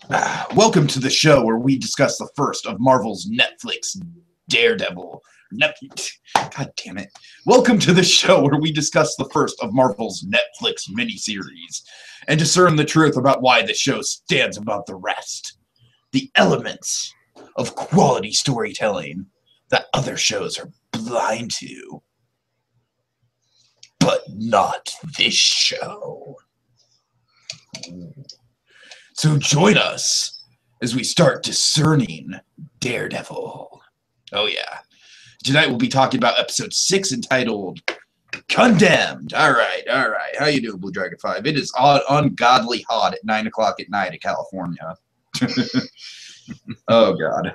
Welcome to the show where we discuss the first of Marvel's Netflix Daredevil. God damn it. Welcome to the show where we discuss the first of Marvel's Netflix miniseries and discern the truth about why the show stands above the rest. The elements of quality storytelling that other shows are blind to. But not this show. So join us as we start discerning Daredevil. Oh yeah. Tonight we'll be talking about episode 6 entitled Condemned. All right. How you doing, BlueDragonFive? It is ungodly hot at 9 o'clock at night in California. Oh God.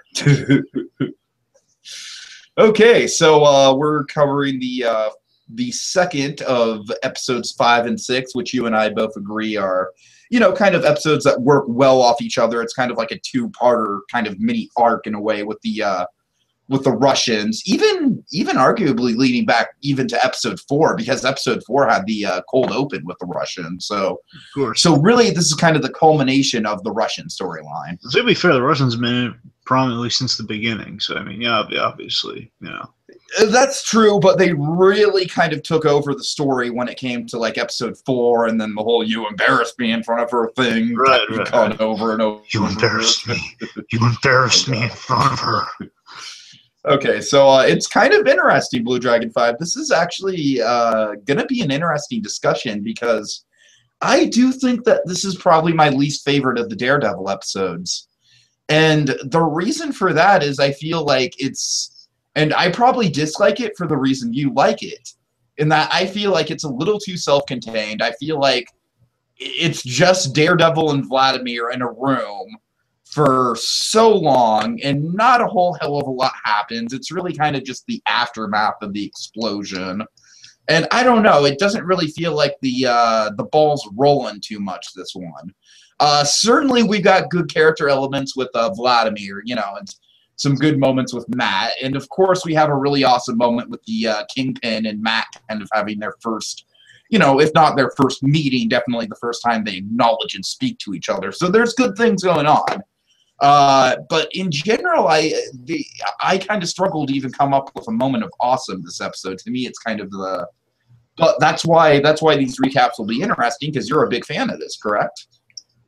Okay, so we're covering the second of episodes 5 and 6, which you and I both agree are, kind of episodes that work well off each other. It's kind of like a two-parter kind of mini arc in a way with the Russians, even arguably leading back even to episode 4, because episode 4 had the cold open with the Russians. So, of course. So really, this is kind of the culmination of the Russian storyline. To be fair, the Russians have been in it prominently since the beginning. So I mean, yeah, obviously, That's true, but they really kind of took over the story when it came to like episode 4, and then the whole "you embarrassed me in front of her" thing. Right. Over and over. You embarrassed me. You embarrassed me in front of her. Okay, so it's kind of interesting, BlueDragonFive. This is actually going to be an interesting discussion because I do think that this is probably my least favorite of the Daredevil episodes. And the reason for that is I feel like and I probably dislike it for the reason you like it, in that I feel like it's a little too self-contained. I feel like it's just Daredevil and Vladimir in a room for so long, and not a whole hell of a lot happens. It's really kind of just the aftermath of the explosion. And I don't know, it doesn't really feel like the ball's rolling too much, this one. Certainly we've got good character elements with Vladimir, and some good moments with Matt. And of course we have a really awesome moment with the Kingpin and Matt kind of having their first, if not their first meeting, definitely the first time they acknowledge and speak to each other. So there's good things going on. But in general, I kind of struggled to even come up with a moment of awesome this episode. To me, it's kind of but that's why these recaps will be interesting, because you're a big fan of this, correct?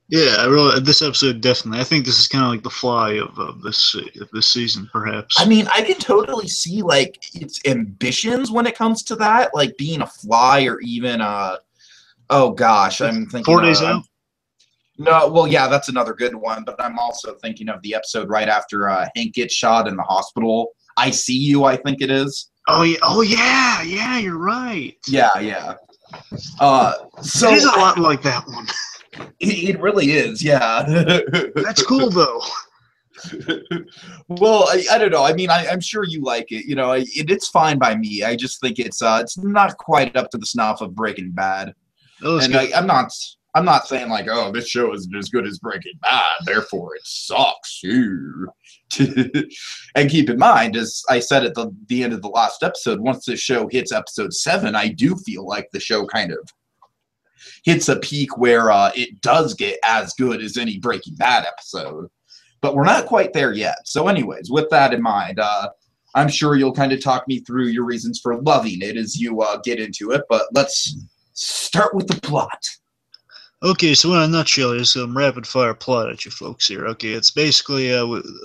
Yeah, this episode definitely. I think this is kind of like the fly of this season, perhaps. I mean, I can totally see like its ambitions when it comes to that, like being a fly, or even oh gosh, I'm thinking 4 Days Out. No, well, yeah, that's another good one, but I'm also thinking of the episode right after Hank gets shot in the hospital. I See You, I think it is. Oh yeah, you're right. Yeah. So it is a lot like that one. It really is, yeah. That's cool, though. Well, I don't know. I mean, I'm sure you like it. It's fine by me. I just think it's not quite up to the snuff of Breaking Bad. And I'm not saying like, oh, this show isn't as good as Breaking Bad, therefore it sucks. And keep in mind, as I said at the end of the last episode, once the show hits episode 7, I do feel like the show kind of hits a peak where it does get as good as any Breaking Bad episode. But we're not quite there yet. So anyways, with that in mind, I'm sure you'll kind of talk me through your reasons for loving it as you get into it. But let's start with the plot. Okay, so in a nutshell, there's some rapid-fire plot at you folks here. Okay, it's basically,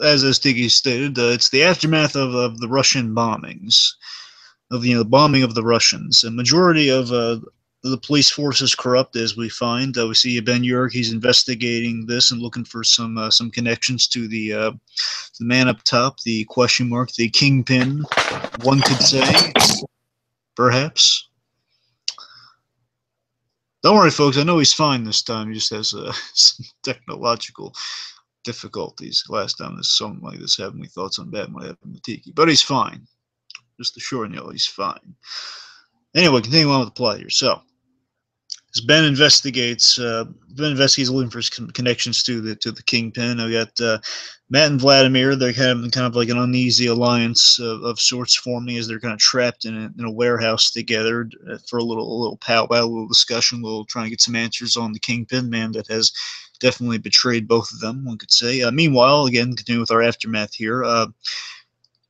as Tiki stated, it's the aftermath of the Russian bombings, of the bombing of the Russians. A majority of the police force is corrupt, as we find. We see Ben Urich, he's investigating this and looking for some connections to the man up top, the question mark, the Kingpin, one could say, perhaps. Don't worry, folks. I know he's fine this time. He just has some technological difficulties. Last time this something like this happened, we thought something bad might happen to Tiki. But he's fine. Just assuring you, he's fine. Anyway, continuing on with the plot here. So, As Ben investigates, looking for his connections to the Kingpin. We got Matt and Vladimir. They're kind of like an uneasy alliance of sorts forming as they're kind of trapped in a warehouse together for a little powwow, a little discussion, trying to get some answers on the Kingpin, man that has definitely betrayed both of them, one could say. Meanwhile, again, continuing with our aftermath here.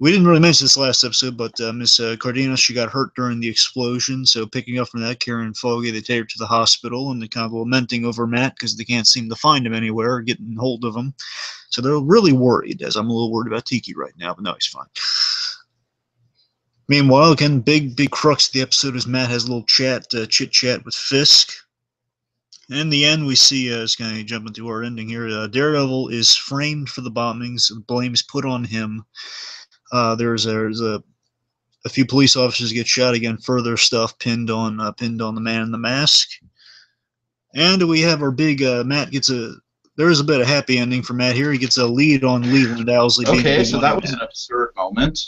We didn't really mention this last episode, but Miss Cardenas, she got hurt during the explosion. So picking up from that, Karen and Foggy, they take her to the hospital, and they're kind of lamenting over Matt because they can't seem to find him anywhere or getting hold of him. So they're really worried, as I'm a little worried about Tiki right now, but no, he's fine. Meanwhile, again, big crux of the episode is Matt has a little chit-chat with Fisk. And in the end, we see, it's going to jump into our ending here, Daredevil is framed for the bombings, blame is put on him. There's a few police officers get shot again. Further stuff pinned on the man in the mask, and we have our big Matt gets a. There is a bit of happy ending for Matt here. He gets a lead on Leland Owsley. Okay, so that was an absurd moment.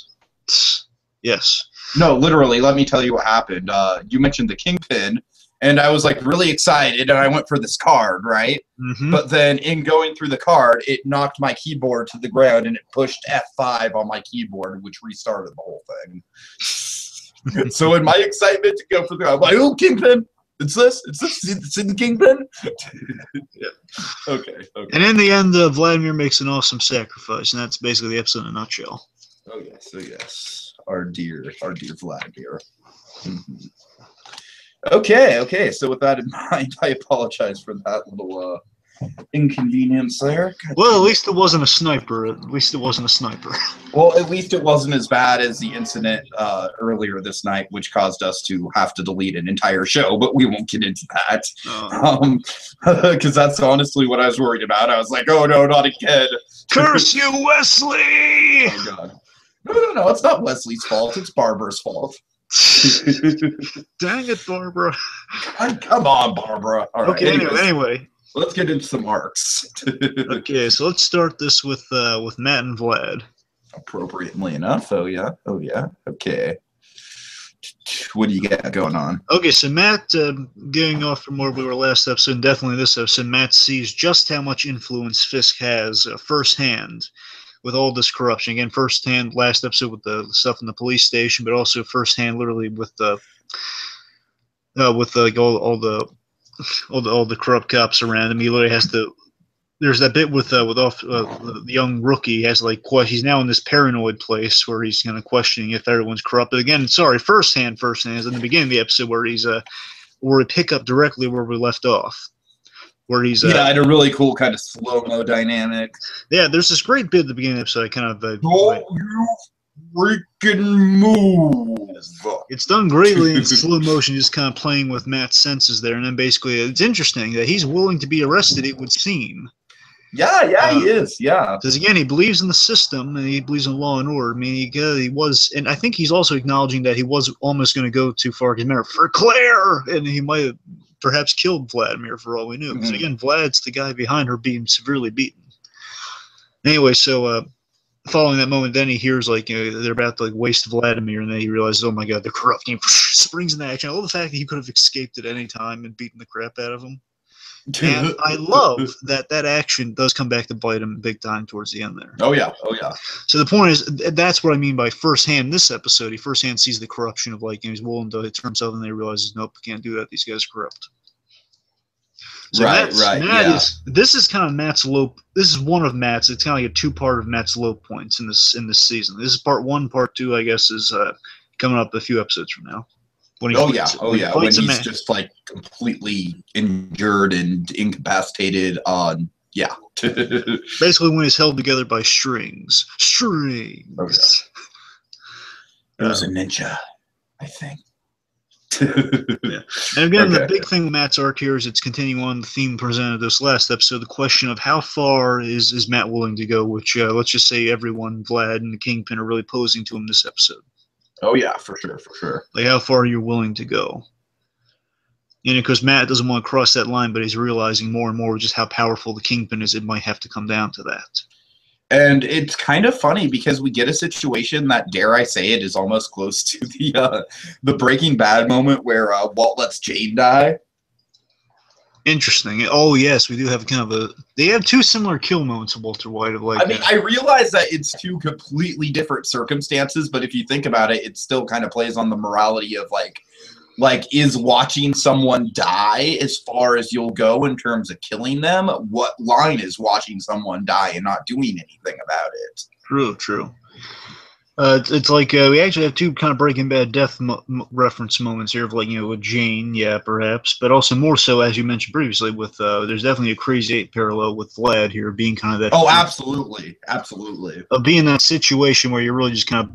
Yes. No, literally. Let me tell you what happened. You mentioned the Kingpin. And I was like really excited, and I went for this card, right? Mm-hmm. But then in going through the card, it knocked my keyboard to the ground, and it pushed F5 on my keyboard, which restarted the whole thing. So in my excitement to go for the, I'm like, oh, Kingpin, it's in the Kingpin. Yeah. Okay. And in the end, Vladimir makes an awesome sacrifice, and that's basically the episode in a nutshell. Oh yes, our dear Vladimir. Mm-hmm. Okay. So with that in mind, I apologize for that little inconvenience there. Well, at least it wasn't a sniper. Well, at least it wasn't as bad as the incident earlier this night, which caused us to have to delete an entire show. But we won't get into that, because that's honestly what I was worried about. I was like, oh no, not again! Curse you, Wesley! Oh god! No, it's not Wesley's fault. It's Barbara's fault. Dang it, Barbara. Come on, Barbara. All right, okay, anyway. Let's get into some arcs. Okay, so let's start this with Matt and Vlad. Appropriately enough. Oh yeah. Okay. What do you got going on? Okay, so Matt, getting off from where we were last episode, and definitely this episode, Matt sees just how much influence Fisk has firsthand with all this corruption. Again, firsthand last episode with the stuff in the police station, but also firsthand literally with like all the corrupt cops around him. He literally has to. There's that bit with the young rookie. He has he's now in this paranoid place where he's kind of questioning if everyone's corrupt. But again, firsthand is in the beginning of the episode where we pick up directly where we left off. Where he's I had a really cool kind of slow-mo dynamic. Yeah, there's this great bit at the beginning of the episode. I kind of don't you freaking move. It's done greatly in slow motion, just kind of playing with Matt's senses there, and then basically it's interesting that he's willing to be arrested. It would seem. Yeah, he is. Yeah, because again, he believes in the system and he believes in law and order. I mean, he was, and I think he's also acknowledging that he was almost going to go too far. For Claire, and he might have perhaps killed Vladimir for all we knew. Because again, Vlad's the guy behind her being severely beaten. Anyway, so following that moment, then he hears they're about to waste Vladimir, and then he realizes, oh my god, they're corrupt. He springs into action. I love the fact that he could have escaped at any time and beaten the crap out of him. And I love that action does come back to bite him big time towards the end there. Oh yeah. So the point is, that's what I mean by firsthand. This episode, he firsthand sees the corruption of he's willing to turn himself, and then he realizes, nope, can't do that. These guys are corrupt. So right. This is kind of Matt's low. This is one of Matt's. It's kind of like a two-part of Matt's low points in this season. This is part one. Part two, I guess, is coming up a few episodes from now. When when he's just completely injured and incapacitated on basically when he's held together by strings. Oh, yeah. It was a ninja, I think. Yeah. And again, the big thing with Matt's arc here is it's continuing on the theme presented this last episode, the question of how far is Matt willing to go, which let's just say everyone, Vlad and the Kingpin, are really posing to him this episode. Oh yeah, for sure. How far you're willing to go. Because Matt doesn't want to cross that line, but he's realizing more and more just how powerful the Kingpin is. It might have to come down to that. And it's kind of funny because we get a situation that, dare I say it, is almost close to the Breaking Bad moment where Walt lets Jane die. Interesting. Oh yes, we do have kind of a. They have two similar kill moments of Walter White. Of like, I mean, I realize that it's two completely different circumstances, but if you think about it, it still kind of plays on the morality of like is watching someone die as far as you'll go in terms of killing them? What line is watching someone die and not doing anything about it? true, true. It's like we actually have two kind of Breaking Bad death reference moments here of like, with Jane, yeah, perhaps, but also more so, as you mentioned previously, with there's definitely a Crazy 8 parallel with Vlad here being kind of that. Oh, absolutely, absolutely. Being in that situation where you're really just kind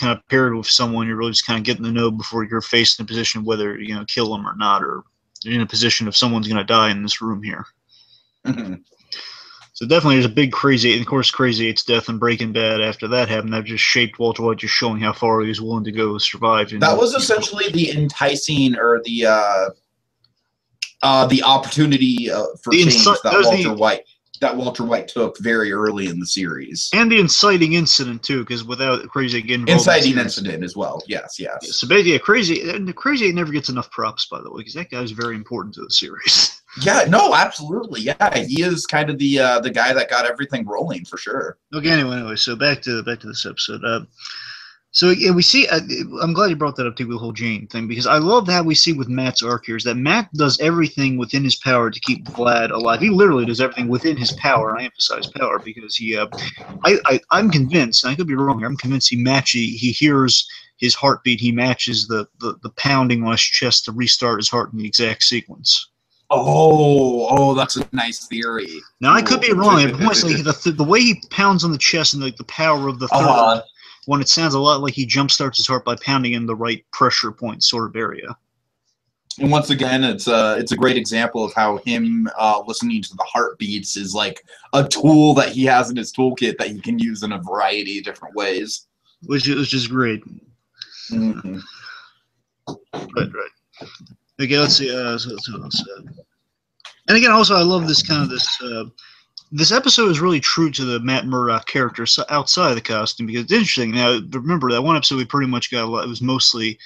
of paired with someone, you're really just kind of getting to know before you're faced in a position of whether kill them or not, or you're in a position of someone's going to die in this room here. Mm-hmm. So definitely there's a big Crazy 8, and of course Crazy 8's death and Breaking Bad after that happened, that just shaped Walter White, just showing how far he was willing to go to survive. That was essentially the enticing, or the opportunity for change that Walter White took very early in the series. And the inciting incident too, because without Crazy 8 getting involved inciting incident as well, yes. Yeah, so basically, Crazy 8 never gets enough props, by the way, because that guy's very important to the series. Yeah, no, absolutely. Yeah, he is kind of the guy that got everything rolling for sure. Okay, anyway, so back to this episode. So yeah, we see. I'm glad you brought that up too, with the whole Jane thing, because I love how we see with Matt's arc here is that Matt does everything within his power to keep Vlad alive. He literally does everything within his power. And I emphasize power because he. I'm convinced. And I could be wrong here. I'm convinced he hears his heartbeat. He matches the pounding on his chest to restart his heart in the exact sequence. Oh, that's a nice theory. Now I could be wrong. Like, the way he pounds on the chest and like the power of the third one, it sounds a lot like he jumpstarts his heart by pounding in the right pressure point sort of area. And once again, it's a great example of how him listening to the heartbeats is like a tool that he has in his toolkit that he can use in a variety of different ways. Which is great. Mm-hmm. Right. Okay, let's see. And again, also, I love this kind of this episode is really true to the Matt Murdock character outside of the costume, because it's interesting. Now, remember that one episode we pretty much got a lot. It was mostly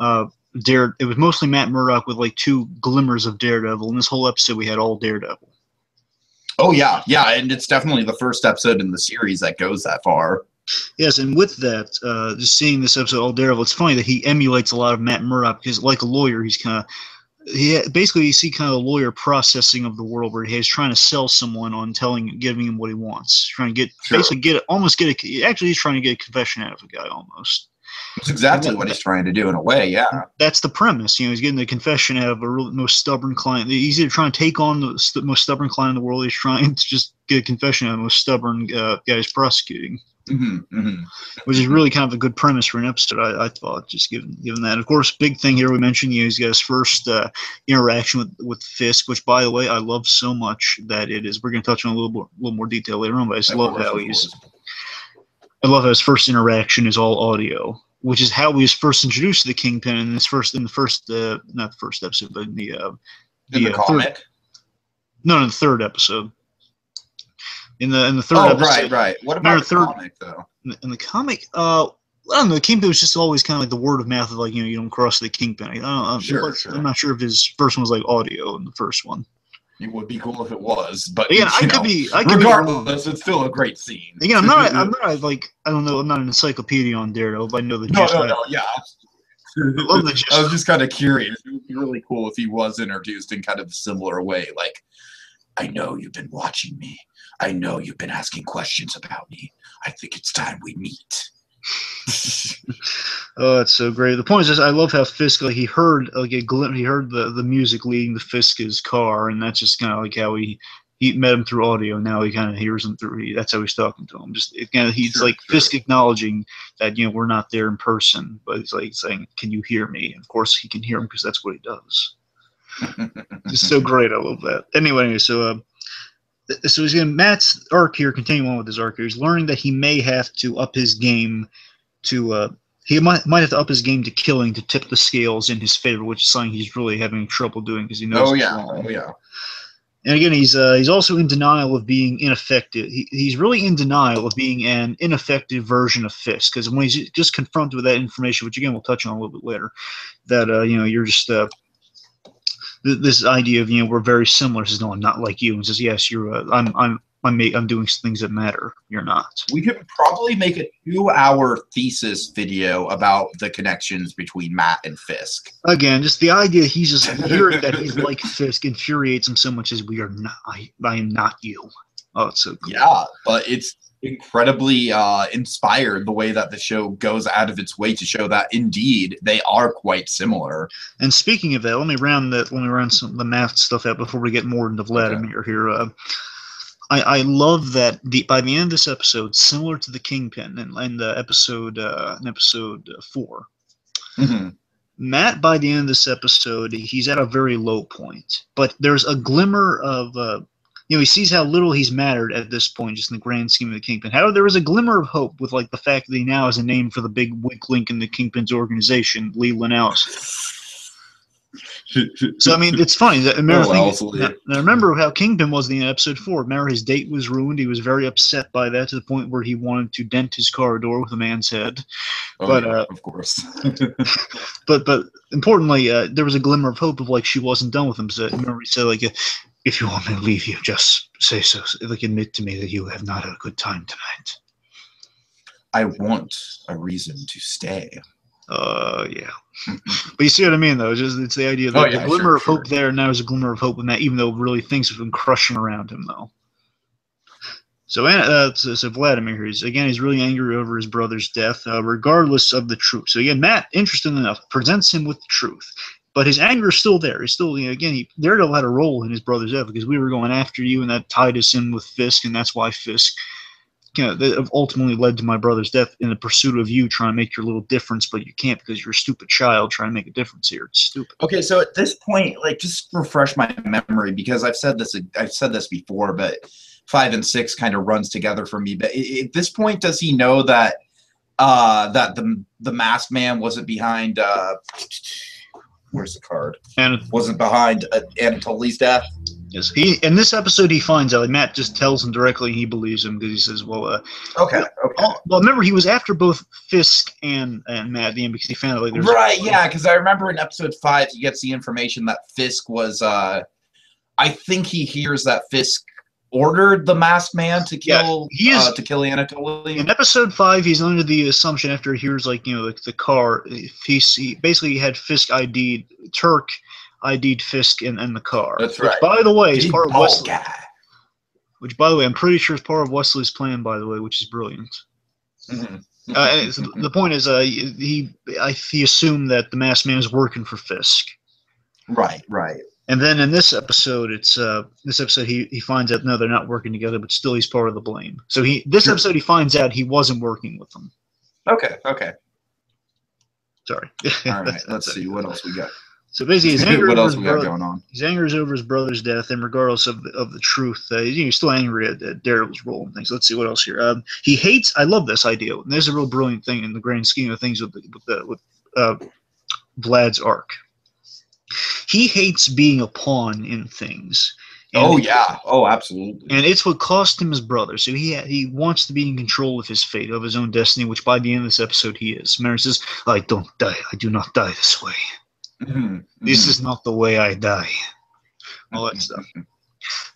it was mostly Matt Murdock with like two glimmers of Daredevil. In this whole episode, we had all Daredevil. Oh yeah, and it's definitely the first episode in the series that goes that far. Yes, and with that, just seeing this episode, all Daredevil, it's funny that he emulates a lot of Matt Murdock, because like a lawyer, you see kind of the lawyer processing of the world, where he's trying to sell someone on giving him what he wants, trying to he's trying to get a confession out of a guy almost. That's exactly what he's trying to do in a way, yeah. That's the premise. He's getting the confession out of the most stubborn client. He's either trying to take on the most stubborn client in the world, or he's trying to just get a confession out of the most stubborn guy he's prosecuting. Mm-hmm. Which is really kind of a good premise for an episode, I thought, just given that. Of course, big thing here we mentioned, he's got his first interaction with Fisk, which, by the way, I love so much that it is. We're going to touch on a little more detail later on, but I just love how I love how his first interaction is all audio, which is how he was first introduced to the Kingpin in not the first episode, but in the comic. In the third episode. In the third episode. Right. What about the comic, though? In the comic, I don't know. The Kingpin was just always kind of like the word of mouth of like, you don't cross the Kingpin. Sure. I'm not sure if his first one was like audio in the first one. It would be cool if it was, but again, regardless, it's still a great scene. Again, I'm not like, I don't know, I'm not an encyclopedia on Daredevil, but I know the gist. No, yeah. I was just kind of curious. It would be really cool if he was introduced in kind of a similar way, like, I know you've been watching me. I know you've been asking questions about me. I think it's time we meet. Oh, that's so great. The point is, I love how Fisk, like, he heard the music leading to Fisk's car, and that's just kind of like how he met him through audio. And now he kind of hears him through. That's how he's talking to him. He's Fisk acknowledging that we're not there in person, but he's like saying, "Can you hear me?" And of course, he can hear him because that's what he does. It's so great. I love that. Anyway, so he's getting Matt's arc here, continuing on with his arc here. He's learning that he may have to up his game to he might have to up his game to killing to tip the scales in his favor, which is something he's really having trouble doing because he knows. Oh yeah. And again, he's also in denial of being ineffective. He's really in denial of being an ineffective version of Fisk, because when he's just confronted with that information, which again we'll touch on a little bit later, that you're just this idea of we're very similar. Says no, I'm not like you, and says yes, you're. I'm doing things that matter. You're not. We could probably make a 2-hour thesis video about the connections between Matt and Fisk. Again, just the idea he's just hearing that he's like Fisk infuriates him so much as we are not. I am not you. Oh, it's so cool. Yeah, but it's incredibly inspired the way that the show goes out of its way to show that indeed they are quite similar. And speaking of that, let me round some of the math stuff out before we get more into Vladimir here. I love that by the end of this episode, similar to the Kingpin in episode 4, Matt, by the end of this episode, he's at a very low point. But there's a glimmer of, he sees how little he's mattered at this point, just in the grand scheme of the Kingpin. However, there is a glimmer of hope with like the fact that he now has a name for the big weak link in the Kingpin's organization, Lee Linnell's. So I mean, it's funny. Now, remember how Kingpin was in episode 4. Remember his date was ruined. He was very upset by that to the point where he wanted to dent his car door with a man's head. Of course. but importantly, there was a glimmer of hope of like she wasn't done with him. So remember he said like, if you want me to leave you, just say so. Like admit to me that you have not had a good time tonight. I want a reason to stay. Yeah. But you see what I mean, though? It's the idea that the glimmer of hope there, and now there's a glimmer of hope in that, even though really things have been crushing around him, though. So Vladimir, he's really angry over his brother's death, regardless of the truth. So again, Matt, interestingly enough, presents him with the truth. But his anger is still there. He's still, Daredevil had a role in his brother's death because we were going after you, and that tied us in with Fisk, and that's why Fisk that have ultimately led to my brother's death in the pursuit of you trying to make your little difference, but you can't because you're a stupid child trying to make a difference here. It's stupid. Okay, so at this point, like, just refresh my memory because I've said this before, but 5 and 6 kind of runs together for me. But at this point, does he know that that the masked man wasn't behind? Where's the card? And wasn't behind Anatoly's death. Yes, in this episode he finds out. Like, Matt just tells him directly, and he believes him because he says, "Well, okay." Well, remember he was after both Fisk and Matt at the end because he found out like there's because I remember in episode 5 he gets the information that Fisk was. I think he hears that Fisk ordered the masked man to kill to kill Anatoly. In episode 5, he's under the assumption after he hears the car. He basically had Fisk ID'd Turk. ID'd Fisk in the car. That's right. Which, by the way, is part of Wesley. Guy. Which, by the way, I'm pretty sure is part of Wesley's plan. By the way, which is brilliant. And so the point is, he assumed that the masked man is working for Fisk. Right. And then in this episode, he finds out no, they're not working together, but still he's part of the blame. So episode he finds out he wasn't working with them. Okay. Sorry. All right. Let's see what else we got. So basically, his anger what else we got going on? His anger is over his brother's death, and regardless of the truth, he's still angry at Daredevil's role and things. Let's see what else here. He hates. I love this idea. And there's a real brilliant thing in the grand scheme of things with Vlad's arc. He hates being a pawn in things. Absolutely. And it's what cost him his brother. So he wants to be in control of his fate, of his own destiny, which by the end of this episode he is. Mary says, "I don't die. I do not die this way. This is not the way I die." All that stuff.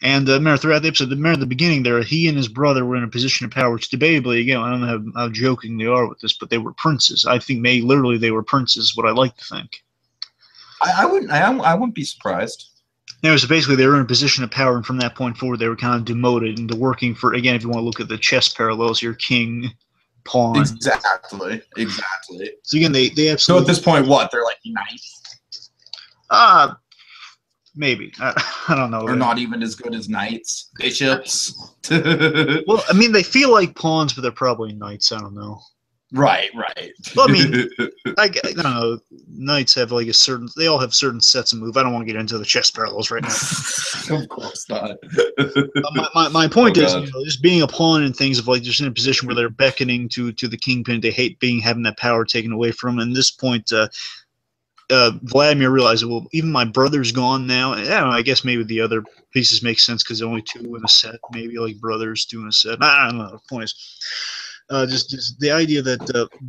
And throughout the episode, at the beginning there, he and his brother were in a position of power, which debatably, again, I don't know how joking they are with this, but they were princes. I think they were princes, what I like to think. I wouldn't be surprised. Anyway, so basically they were in a position of power, and from that point forward, they were kind of demoted into working for, again, if you want to look at the chess parallels here, king, pawn. Exactly. So again, they absolutely... So at this point, what? They're like knights? Maybe. I don't know. Or not even as good as knights, bishops. Well, I mean, they feel like pawns, but they're probably knights. I don't know. Right. Well, I mean, I don't know. Knights have like they all have certain sets of moves. I don't want to get into the chess parallels right now. Of course not. My point is, just being a pawn in things of like just in a position where they're beckoning to the kingpin. They hate having that power taken away from them. And at this point, Vladimir realized, well, even my brother's gone now. I don't know, I guess maybe the other pieces make sense because only 2 in a set. Maybe like brothers 2 in a set. I don't know. The point is, Just the idea that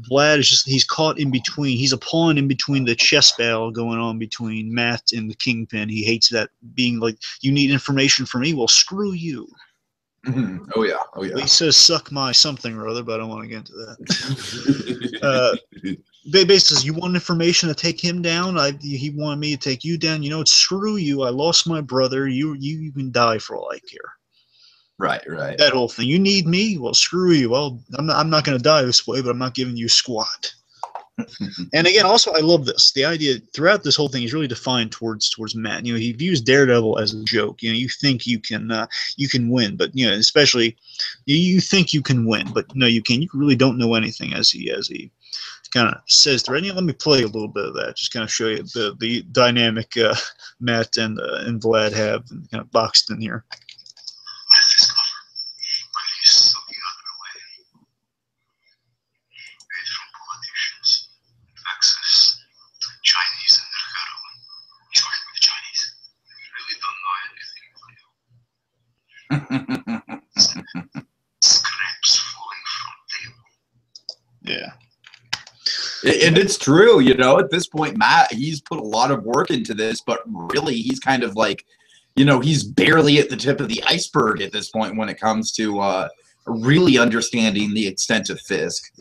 Vlad is he's caught in between. He's a pawn in between the chess battle going on between Matt and the Kingpin. He hates that being like, you need information from me? Well, screw you. Mm-hmm. Oh, yeah. Oh, yeah. He says, suck my something or other, but I don't want to get into that. Basically, you want information to take him down? He wanted me to take you down. You know, screw you. I lost my brother. You can die for all I care. Right. That whole thing. You need me? Well, screw you. Well, I'm not going to die this way, but I'm not giving you squat. And again, also, I love this. The idea throughout this whole thing is really defined towards Matt. You know, he views Daredevil as a joke. You know, you think you can win, but you know, especially you think you can win, but no, you can't. You really don't know anything, as he kind of says through. Let me play a little bit of that, just kind of show you the dynamic Matt and Vlad have, and kind of boxed in here. Yeah. And it's true, you know, at this point, Matt, he's put a lot of work into this, but really he's kind of like, you know, he's barely at the tip of the iceberg at this point when it comes to really understanding the extent of Fisk.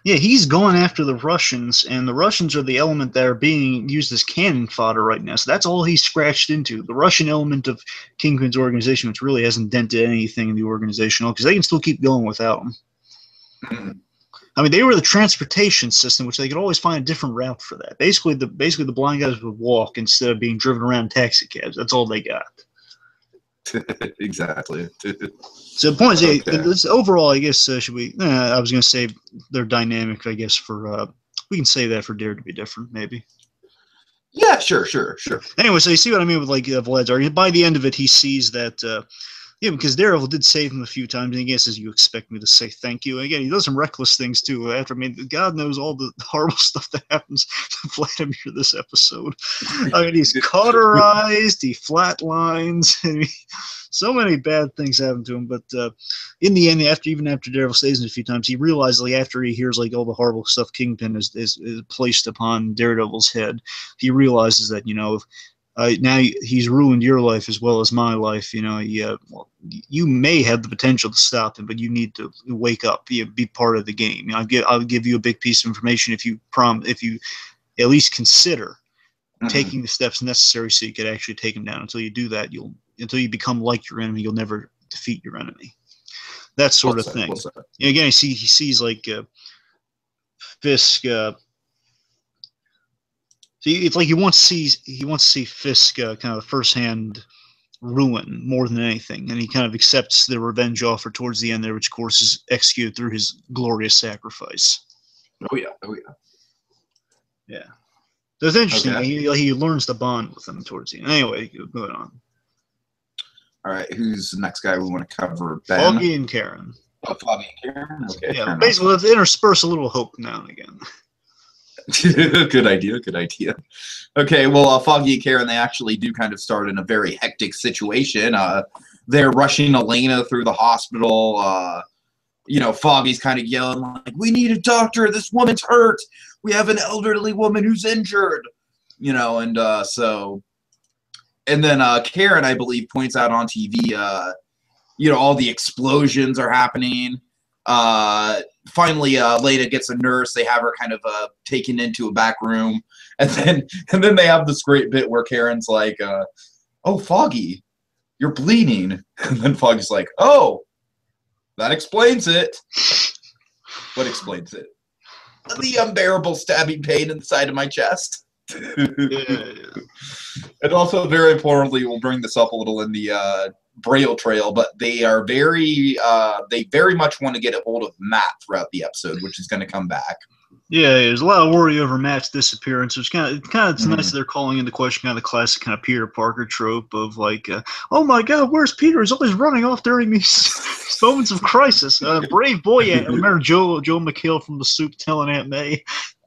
Yeah, he's going after the Russians, and the Russians are the element that are being used as cannon fodder right now. So that's all he's scratched into. The Russian element of Kingpin's organization, which really hasn't dented anything in the organization, because they can still keep going without him. Mm-hmm. I mean, they were the transportation system, which they could always find a different route for that. Basically, the blind guys would walk instead of being driven around in taxi cabs. That's all they got. Exactly. So the point is, Okay. overall, I guess, should we? I was going to say they're dynamic. I guess we can say that for Dare to be different, maybe. Yeah, sure. Anyway, so you see what I mean with like Vlad's argument. By the end of it, he sees that. Yeah, because Daredevil did save him a few times, and he says, "You expect me to say thank you?" And again, he does some reckless things too. After, I mean, God knows all the horrible stuff that happens to Vladimir this episode. I mean, he's cauterized, he flatlines, and so many bad things happen to him. But in the end, even after Daredevil saves him a few times, he realizes, like after he hears like all the horrible stuff Kingpin is placed upon Daredevil's head, he realizes that, you know, now he's ruined your life as well as my life. You know, you may have the potential to stop him, but you need to wake up, be part of the game. You know, I'll give you a big piece of information if you at least consider taking the steps necessary so you could actually take him down. Until you do that, until you become like your enemy, you'll never defeat your enemy. That sort of thing. And again, he sees like Fisk. So it's like he wants to see Fisk kind of firsthand ruin more than anything, and he kind of accepts the revenge offer towards the end there, which of course is executed through his glorious sacrifice. Oh yeah. Yeah. So it's interesting. Okay. He learns to bond with them towards the end. Anyway, going on. All right, who's the next guy we want to cover? Ben? Foggy and Karen. Oh, Foggy and Karen? Okay. Yeah, basically, let's intersperse a little hope now and again. Good idea. Okay, well, Foggy and Karen, they actually do kind of start in a very hectic situation. They're rushing Elena through the hospital. You know, Foggy's kind of yelling, like, we need a doctor. This woman's hurt. We have an elderly woman who's injured. You know, and and then Karen, I believe, points out on TV, you know, all the explosions are happening. Finally, Leda gets a nurse. They have her kind of taken into a back room, and then they have this great bit where Karen's like, "Oh, Foggy, you're bleeding," and then Foggy's like, "Oh, that explains it." What explains it? The unbearable stabbing pain in the side of my chest. And also, very importantly, we'll bring this up a little in the Braille trail, but they are they very much want to get a hold of Matt throughout the episode, which is going to come back. Yeah, there's a lot of worry over Matt's disappearance. It's nice that they're calling into question kind of the classic kind of Peter Parker trope of like, oh my God, where's Peter? He's always running off during these moments of crisis. Brave boy, I remember Joe McHale from The Soup telling Aunt May,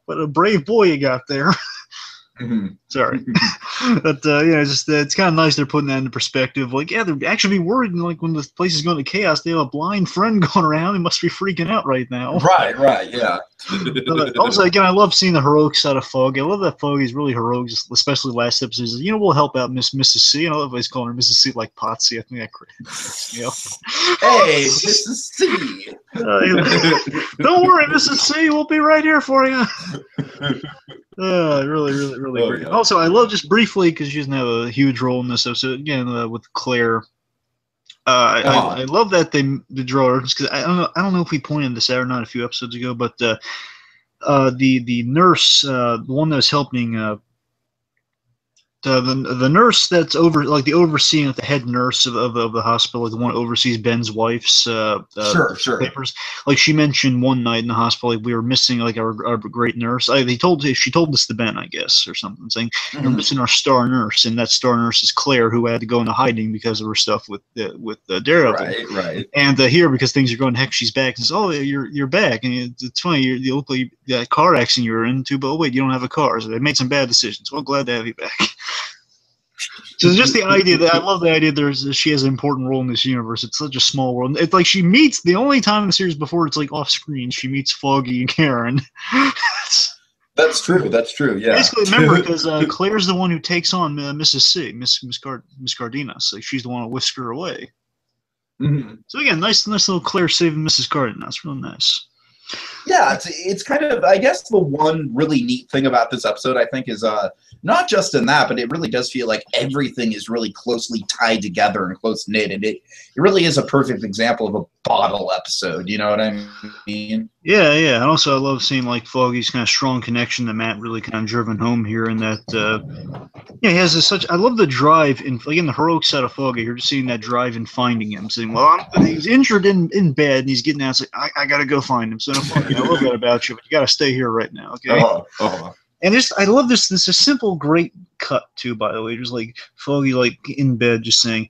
what a brave boy you got there. Mhm. Sorry, but yeah, just it's kind of nice they're putting that into perspective. Like, yeah, they're actually be worried. Like when the place is going to chaos, they have a blind friend going around. They must be freaking out right now. Right, right, yeah. Also, again, I love seeing the heroic side of Foggy. I love that Foggy's really heroic, especially last episode. He's like, we'll help out Mrs. C. I love everybody's calling her Mrs. C like Potsy. I think that cracks me up. Hey, Mrs. C. Don't worry, Mrs. C. We'll be right here for you. Really great. Yeah. Also, I love just briefly because she doesn't have a huge role in this episode. Again, with Claire, I love that they draw her because I don't know if we pointed this out or not a few episodes ago, but the nurse, the one that was helping. The nurse that's over, like the overseeing, like the head nurse of the hospital, like the one who oversees Ben's wife's sure. papers. Like she mentioned one night in the hospital, like we were missing like our great nurse. She told this to Ben, I guess, or something, saying we're missing our star nurse, and that star nurse is Claire, who had to go into hiding because of her stuff with Daredevil. Right. And here, because things are going to heck, she's back. And says, "Oh, you're back." And it's funny. You look like that car accident you were into, but oh wait, you don't have a car. So they made some bad decisions. Well, glad to have you back. So just the idea that I love the idea she has an important role in this universe. It's such a small world. It's like she meets the only time in the series before it's like off screen. She meets Foggy and Karen. That's true. Yeah. Basically, remember because Claire's the one who takes on Mrs. C, Miss Cardenas. Like she's the one who whisks her away. Mm-hmm. So again, nice little Claire saving Mrs. Cardenas. Real nice. Yeah, it's kind of, I guess the one really neat thing about this episode, I think, is not just in that, but it really does feel like everything is really closely tied together and close-knit, and it really is a perfect example of a bottle episode, you know what I mean? Yeah, and also I love seeing like Foggy's kind of strong connection to Matt really kind of driven home here, and that he has such. I love the drive in the heroic side of Foggy. You're just seeing that drive in finding him, saying, "Well, he's injured in bed, and he's getting out. It's like I gotta go find him." So Foggy, I love that about you, but you gotta stay here right now, okay? And I love this. This is a simple, great cut too. By the way, just like Foggy, like in bed, just saying,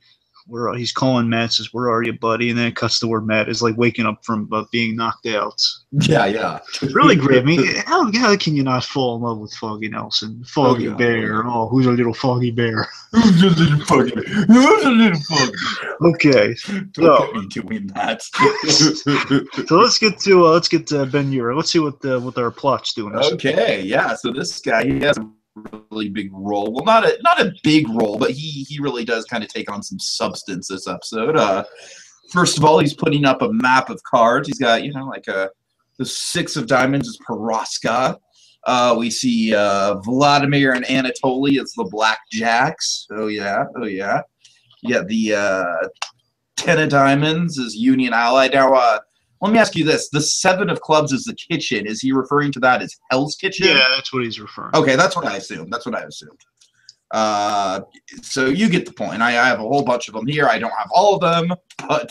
he's calling Matt, says, "Where are you, buddy?" And then it cuts to where Matt is like waking up from being knocked out. Yeah. Really great. I mean, how can you not fall in love with Foggy Nelson? Foggy Bear. Oh, who's a little Foggy Bear? Who's a little Foggy Bear? Who's a little Foggy Bear? Okay. Don't get me doing that. So let's get to Ben Ura. Let's see what our plot's doing. Okay, yeah. So this guy, he has a really big role. Well, not a big role, but he really does kind of take on some substance this episode. First of all, he's putting up a map of cards. He's got, like the 6 of diamonds is Paraska. We see Vladimir and Anatoly. It's the blackjacks. Oh yeah. Yeah, the 10 of diamonds is Union Ally. Now, let me ask you this. The 7 of clubs is the kitchen. Is he referring to that as Hell's Kitchen? Yeah, that's what he's referring to. Okay, that's what I assumed. So you get the point. I have a whole bunch of them here. I don't have all of them, but,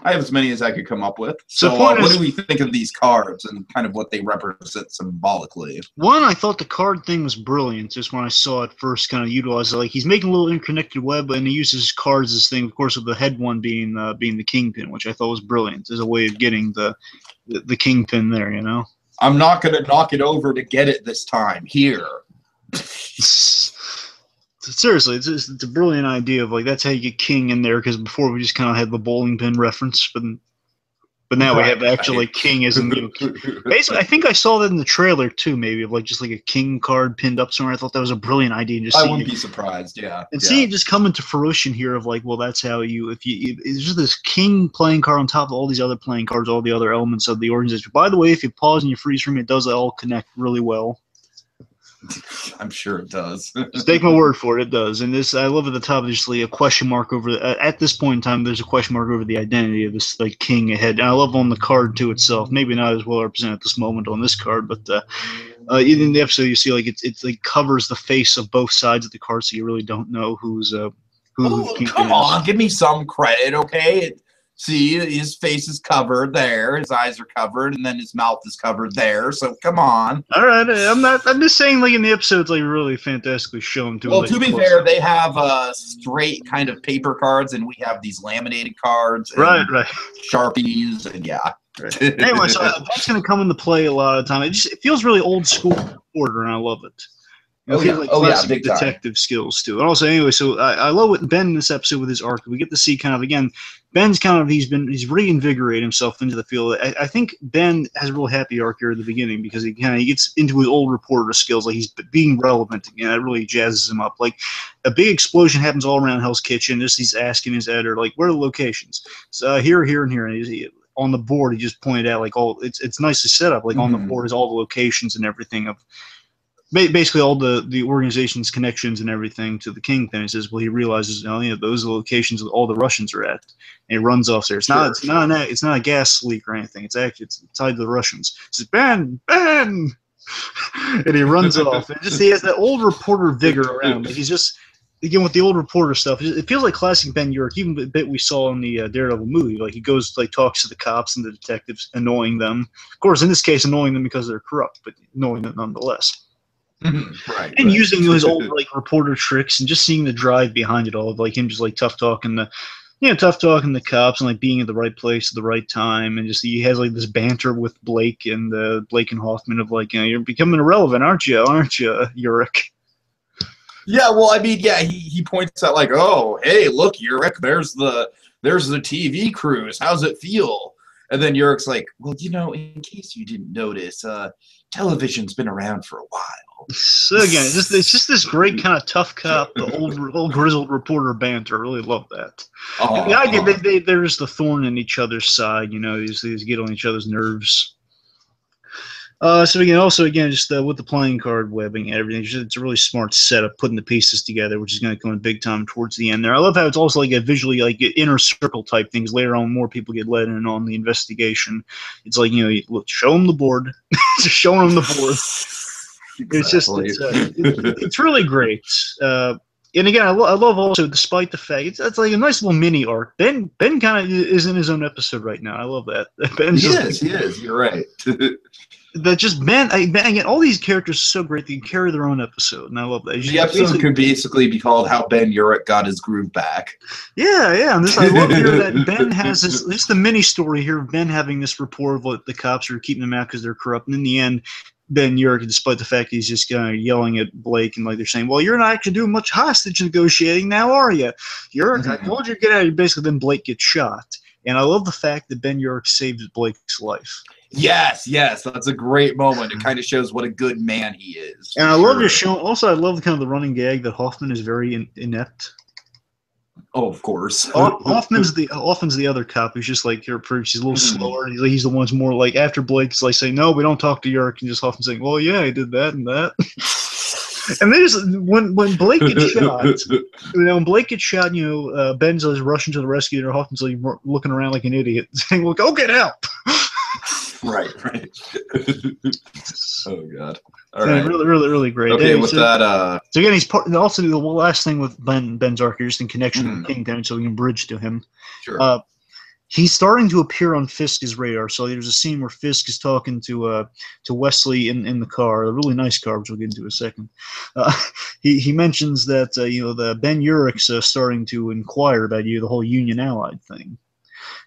I have as many as I could come up with. So what do we think of these cards and kind of what they represent symbolically? One, I thought the card thing was brilliant just when I saw it first kind of utilized. Like he's making a little interconnected web, and he uses cards as thing, of course, with the head one being the kingpin, which I thought was brilliant as a way of getting the kingpin there, I'm not going to knock it over to get it this time. Here. Seriously, it's a brilliant idea of like that's how you get king in there, because before we just kind of had the bowling pin reference, but now we have actually king as in basically. I think I saw that in the trailer too, maybe of like just like a king card pinned up somewhere. I thought that was a brilliant idea. And just I wouldn't be surprised, yeah. And seeing it just come into fruition here of like, well, that's how it's just this king playing card on top of all these other playing cards, all the other elements of the organization. By the way, if you pause and you freeze frame, it does all connect really well. I'm sure it does. Just take my word for it, it does. And this, I love at the top, there's a question mark over at this point in time. There's a question mark over the identity of this like king ahead. And I love on the card to itself. Maybe not as well represented at this moment on this card, but in the episode you see like it's like covers the face of both sides of the card, so you really don't know who's king. Come on, give me some credit, okay? See, his face is covered there, his eyes are covered, and then his mouth is covered there. So come on. All right, I'm just saying, like in the episodes, like really fantastically shown to. Well, to be fair, they have straight kind of paper cards, and we have these laminated cards, and right, Sharpies, and yeah. Right. Anyway, so that's going to come into play a lot of the time. It feels really old school Porter, and I love it. It feels like classic detective skills too. And also, anyway, so I love what Ben in this episode with his arc. We get to see kind of again, Ben's kind of he's reinvigorated himself into the field. I think Ben has a real happy arc here at the beginning because he gets into his old reporter skills, like he's being relevant again. It really jazzes him up. Like a big explosion happens all around Hell's Kitchen. Just he's asking his editor like, where are the locations? So here, and here, and on the board he just pointed out like all it's nicely set up. Like on the board is all the locations and everything of. Basically, all the organization's connections and everything to the Kingpin. He says, well, he realizes, those are the locations that all the Russians are at, and he runs off there. It's not a gas leak or anything. It's tied to the Russians. He says, Ben, and he runs off. And he has that old reporter vigor around him. Like he's just again with the old reporter stuff. It feels like classic Ben Urich, even the bit we saw in the Daredevil movie. Like he goes talks to the cops and the detectives, annoying them. Of course, in this case, annoying them because they're corrupt, but annoying them nonetheless. Right, and using those old reporter tricks and just seeing the drive behind it all, like him just tough talking the cops and being at the right place at the right time, and just he has this banter with Blake and Hoffman of you're becoming irrelevant, aren't you, Urich? Yeah, well, I mean, yeah, he points out oh, hey, look, Urich, there's the TV cruise. How's it feel? And then Urich's like, well, in case you didn't notice, television's been around for a while. So again, it's just this great kind of tough cop, old grizzled reporter banter. I really love that. The idea they're just the thorn in each other's side. These get on each other's nerves. So again, just with the playing card webbing and everything, it's a really smart setup, putting the pieces together, which is going to come in big time towards the end there. I love how it's also a visually inner circle type things. Later on, more people get let in on the investigation. It's show them the board, just showing them the board. Exactly. It's really great. And again, I love also, despite the fact it's a nice little mini arc. Ben kind of is in his own episode right now. I love that. He is. You're right. That just Ben again, all these characters are so great they can carry their own episode, and I love that. The episode could basically be called "How Ben Urich Got His Groove Back." Yeah, and I love here that Ben has this. This is the mini story here of Ben having this rapport of what the cops are keeping them out because they're corrupt, and in the end, Ben Urich, despite the fact he's just kind of yelling at Blake and they're saying, well, you're not actually doing much hostage negotiating now, are you? Urich, I told you to get out of here. Basically, then Blake gets shot. And I love the fact that Ben Urich saves Blake's life. Yes, that's a great moment. It kind of shows what a good man he is. And I love your show. Also, I love kind of the running gag that Hoffman is very inept. Oh, of course. Hoffman's the other cop who's just he's a little slower. He's the one who's more after Blake's saying, no, we don't talk to Urich, and just Hoffman saying, well, yeah, I did that and that. And they just when Blake gets shot, Ben's rushing to the rescue, and Hoffman's looking around like an idiot, saying, well, go get help. Right. Oh God! All right, really great. Okay, with that. So again, he's also the last thing with Ben's arc, just in connection with Kingpin, so we can bridge to him. Sure. He's starting to appear on Fisk's radar. So there's a scene where Fisk is talking to Wesley in the car, a really nice car, which we'll get into in a second. He mentions that the Ben Urich's starting to inquire about the whole Union Allied thing.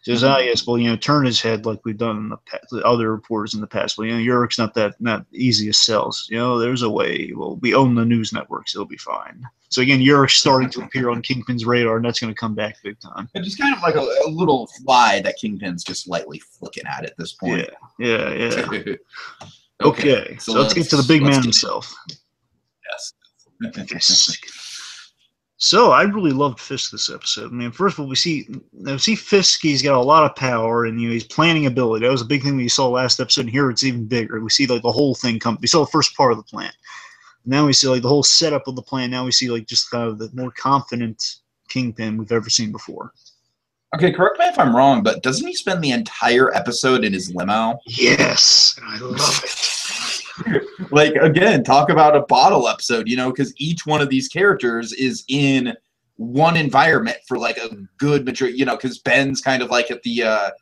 He says, yes, well, turn his head like we've done in the other reporters in the past. Well, Urich's not easy as sells. There's a way. Well, we own the news networks. It'll be fine. So again, Urich's starting to appear on Kingpin's radar, and that's going to come back big time. And just kind of a little fly that Kingpin's just lightly flicking at this point. Yeah. Okay, so let's get to the big man himself. Yes. So I really loved Fisk this episode. I mean, first of all, we see Fisk. He's got a lot of power, and he's planning ability. That was a big thing we saw last episode. And here it's even bigger. We see the whole thing come. We saw the first part of the plan. Now we see the whole setup of the plan. Now we see just kind of the more confident Kingpin we've ever seen before. Okay, correct me if I'm wrong, but doesn't he spend the entire episode in his limo? Yes, I love it. Again, talk about a bottle episode, because each one of these characters is in one environment for a good majority, because Ben's kind of at the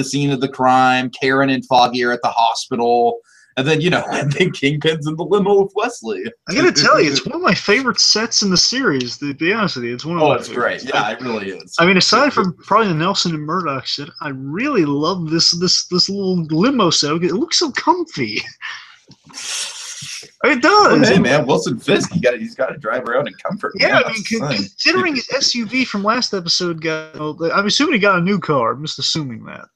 scene of the crime, Karen and Foggy are at the hospital, And then, and then Kingpin's in the limo with Wesley. I gotta tell you, it's one of my favorite sets in the series, to be honest with you. It's one of it's great. Yeah, it really is. I mean, aside from probably the Nelson and Murdoch set, I really love this little limo set. It looks so comfy. It does. Well, hey, man, Wilson Fisk, he's got to drive around in comfort. Yeah, I mean, considering his SUV from last episode I'm assuming he got a new car. I'm just assuming that.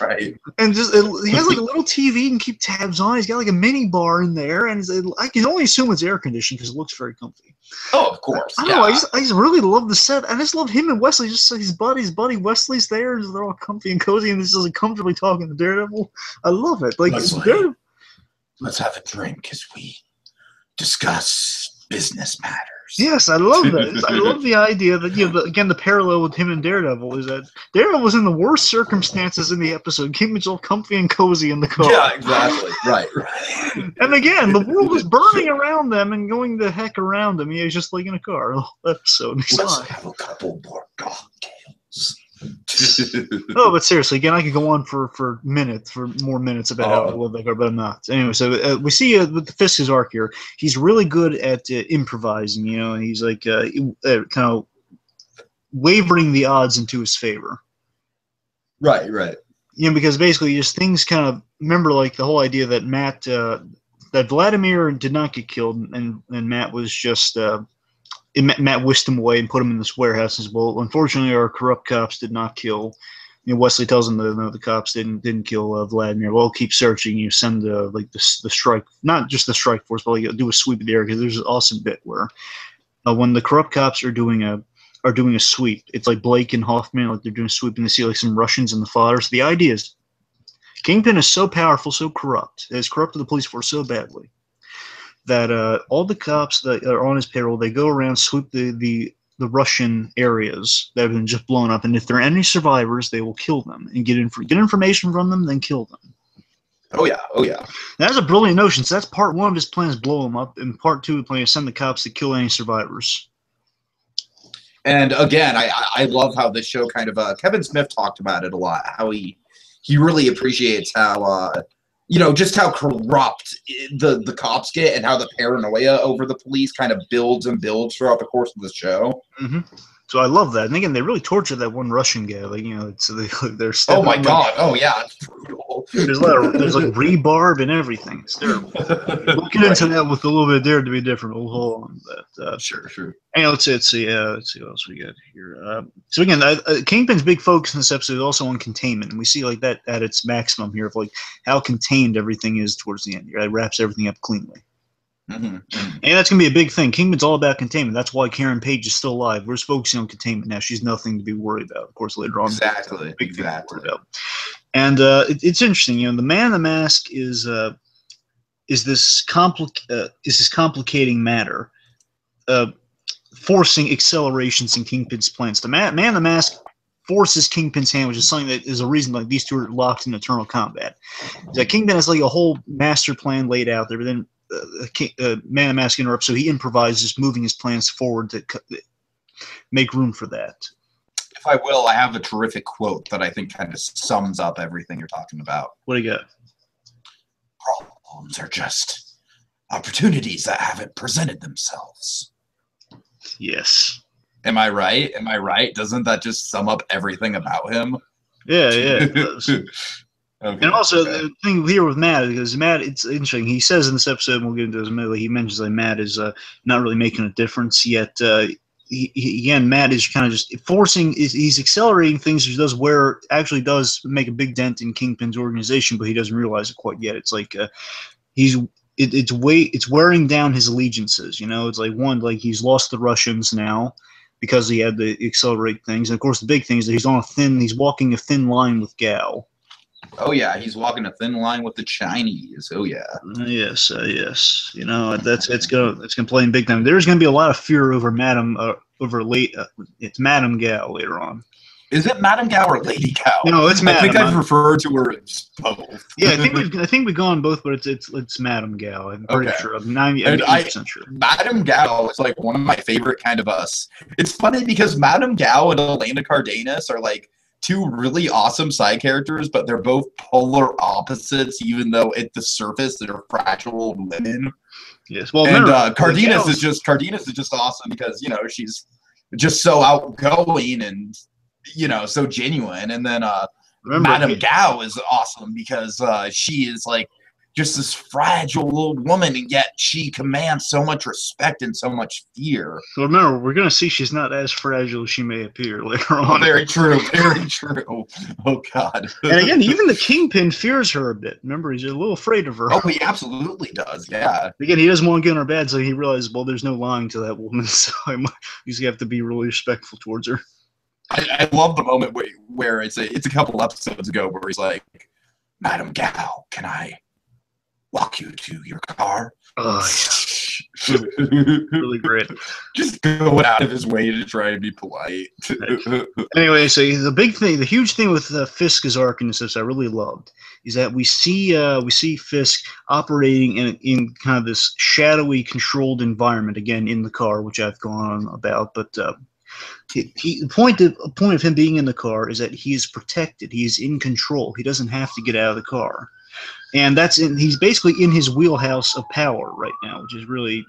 Right. And he has like a little TV you can keep tabs on. He's got like a mini bar in there, and I can only assume it's air conditioned because it looks very comfy. Oh, of course. I don't know. I just really love the set. I just love him and Wesley. Just his buddy Wesley's there, and they're all comfy and cozy, and he's just like comfortably talking to Daredevil. I love it. Like Wesley, let's have a drink as we discuss business matters. Yes, I love that. I love the idea that, again, the parallel with him and Daredevil is that Daredevil was in the worst circumstances in the episode. Kingpin's all comfy and cozy in the car. Yeah, exactly. Right. And again, the world was burning around them and going the heck around him. He was just like in a car. Episode. Let's have a couple more cocktails. Oh, but seriously, again, I could go on for more minutes about how I love that car, but I'm not. Anyway, so we see with the Fisk's arc here, he's really good at improvising, and he's like kind of wavering the odds into his favor. Right. Because basically, just things kind of remember, like the whole idea that that Vladimir did not get killed, and Matt was just. Matt whisked him away and put him in this warehouse as well. Unfortunately, our corrupt cops did not kill. Wesley tells him that the cops didn't kill Vladimir. Well, keep searching. You send the strike, not just the strike force, but do a sweep of the area, because there's an awesome bit where when the corrupt cops are doing a sweep, it's like Blake and Hoffman, like they're doing a sweep, and they see like some Russians in the fodder. So the idea is, Kingpin is so powerful, so corrupt, has corrupted the police force so badly that all the cops that are on his payroll, they go around, sweep the Russian areas that have been just blown up, and if there are any survivors, they will kill them and get information from them, then kill them. Oh yeah. That's a brilliant notion. So that's part one of his plan, is blow them up, and part two of the plan is send the cops to kill any survivors. And again, I love how this show kind of Kevin Smith talked about it a lot. How he really appreciates how. Just how corrupt the cops get, and how the paranoia over the police kind of builds and builds throughout the course of the show. Mm-hmm. So I love that. And again, they really tortured that one Russian guy. Like, they're oh my god! Oh yeah, it's brutal. There's like rebarb and everything. It's terrible. We'll get into that with a little bit of Dare to be different. We'll hold on. But, sure. And let's see what else we got here. So again, Kingpin's big focus in this episode is also on containment, and we see like that at its maximum here of like how contained everything is towards the end. It wraps everything up cleanly. Mm-hmm. And that's going to be a big thing. Kingpin's all about containment. That's why Karen Page is still alive. We're just focusing on containment now. She's nothing to be worried about. Of course, later on. Exactly. And it's interesting. The Man in the Mask is this complicating matter, forcing accelerations in Kingpin's plans. The Man in the Mask forces Kingpin's hand, which is something that is a reason like these two are locked in eternal combat. That Kingpin has like a whole master plan laid out there, but then Man in the Mask interrupts, so he improvises, moving his plans forward to make room for that. If I will, I have a terrific quote that I think kind of sums up everything you're talking about. What do you got? Problems are just opportunities that haven't presented themselves. Yes. Am I right? Doesn't that just sum up everything about him? Yeah, it does. Okay, and also, the thing here with Matt, because Matt, it's interesting. He says in this episode, and we'll get into this immediately, he mentions that Matt is not really making a difference yet. Again, Matt is kind of just forcing, he's accelerating things he does where actually does make a big dent in Kingpin's organization, but he doesn't realize it quite yet. It's like it's wearing down his allegiances. It's like he's lost the Russians now because he had to accelerate things. And of course, the big thing is that he's walking a thin line with Gal. Oh yeah, he's walking a thin line with the Chinese. Oh yeah. Yes. It's gonna play in big time. There's gonna be a lot of fear over it's Madam Gal later on. Is it Madam Gal or Lady Gal? No, it's Madam. I think I've referred to her as both. Yeah, I think we've gone both, but it's Madam Gal. I'm pretty sure. I'm 90% sure. Madam Gal is like one of my favorite kind of us. It's funny because Madam Gal and Elena Cardenas are like two really awesome side characters, but they're both polar opposites, even though at the surface they're fragile women. Yes. Well, And remember, Cardenas is just awesome because, you know, she's just so outgoing and, you know, so genuine. And then Madame Gao is awesome because she is like just this fragile old woman, and yet she commands so much respect and so much fear. Well, remember, we're going to see she's not as fragile as she may appear later on. Very true, very true. Oh, God. And again, even the Kingpin fears her a bit. Remember, he's a little afraid of her. Oh, he absolutely does, yeah. Again, he doesn't want to get on her bad, so he realizes, well, there's no lying to that woman, so he's going to have to be really respectful towards her. I love the moment where it's a couple episodes ago where he's like, Madame Gao, can I walk you to your car? Oh, yeah. Really great. Just going out of his way to try and be polite. Anyway, so the huge thing with Fisk's arc in this I really loved is that we see Fisk operating in kind of this shadowy, controlled environment again in the car, which I've gone on about, but. The point of him being in the car is that he is protected. He is in control. He doesn't have to get out of the car, and he's basically in his wheelhouse of power right now, which is really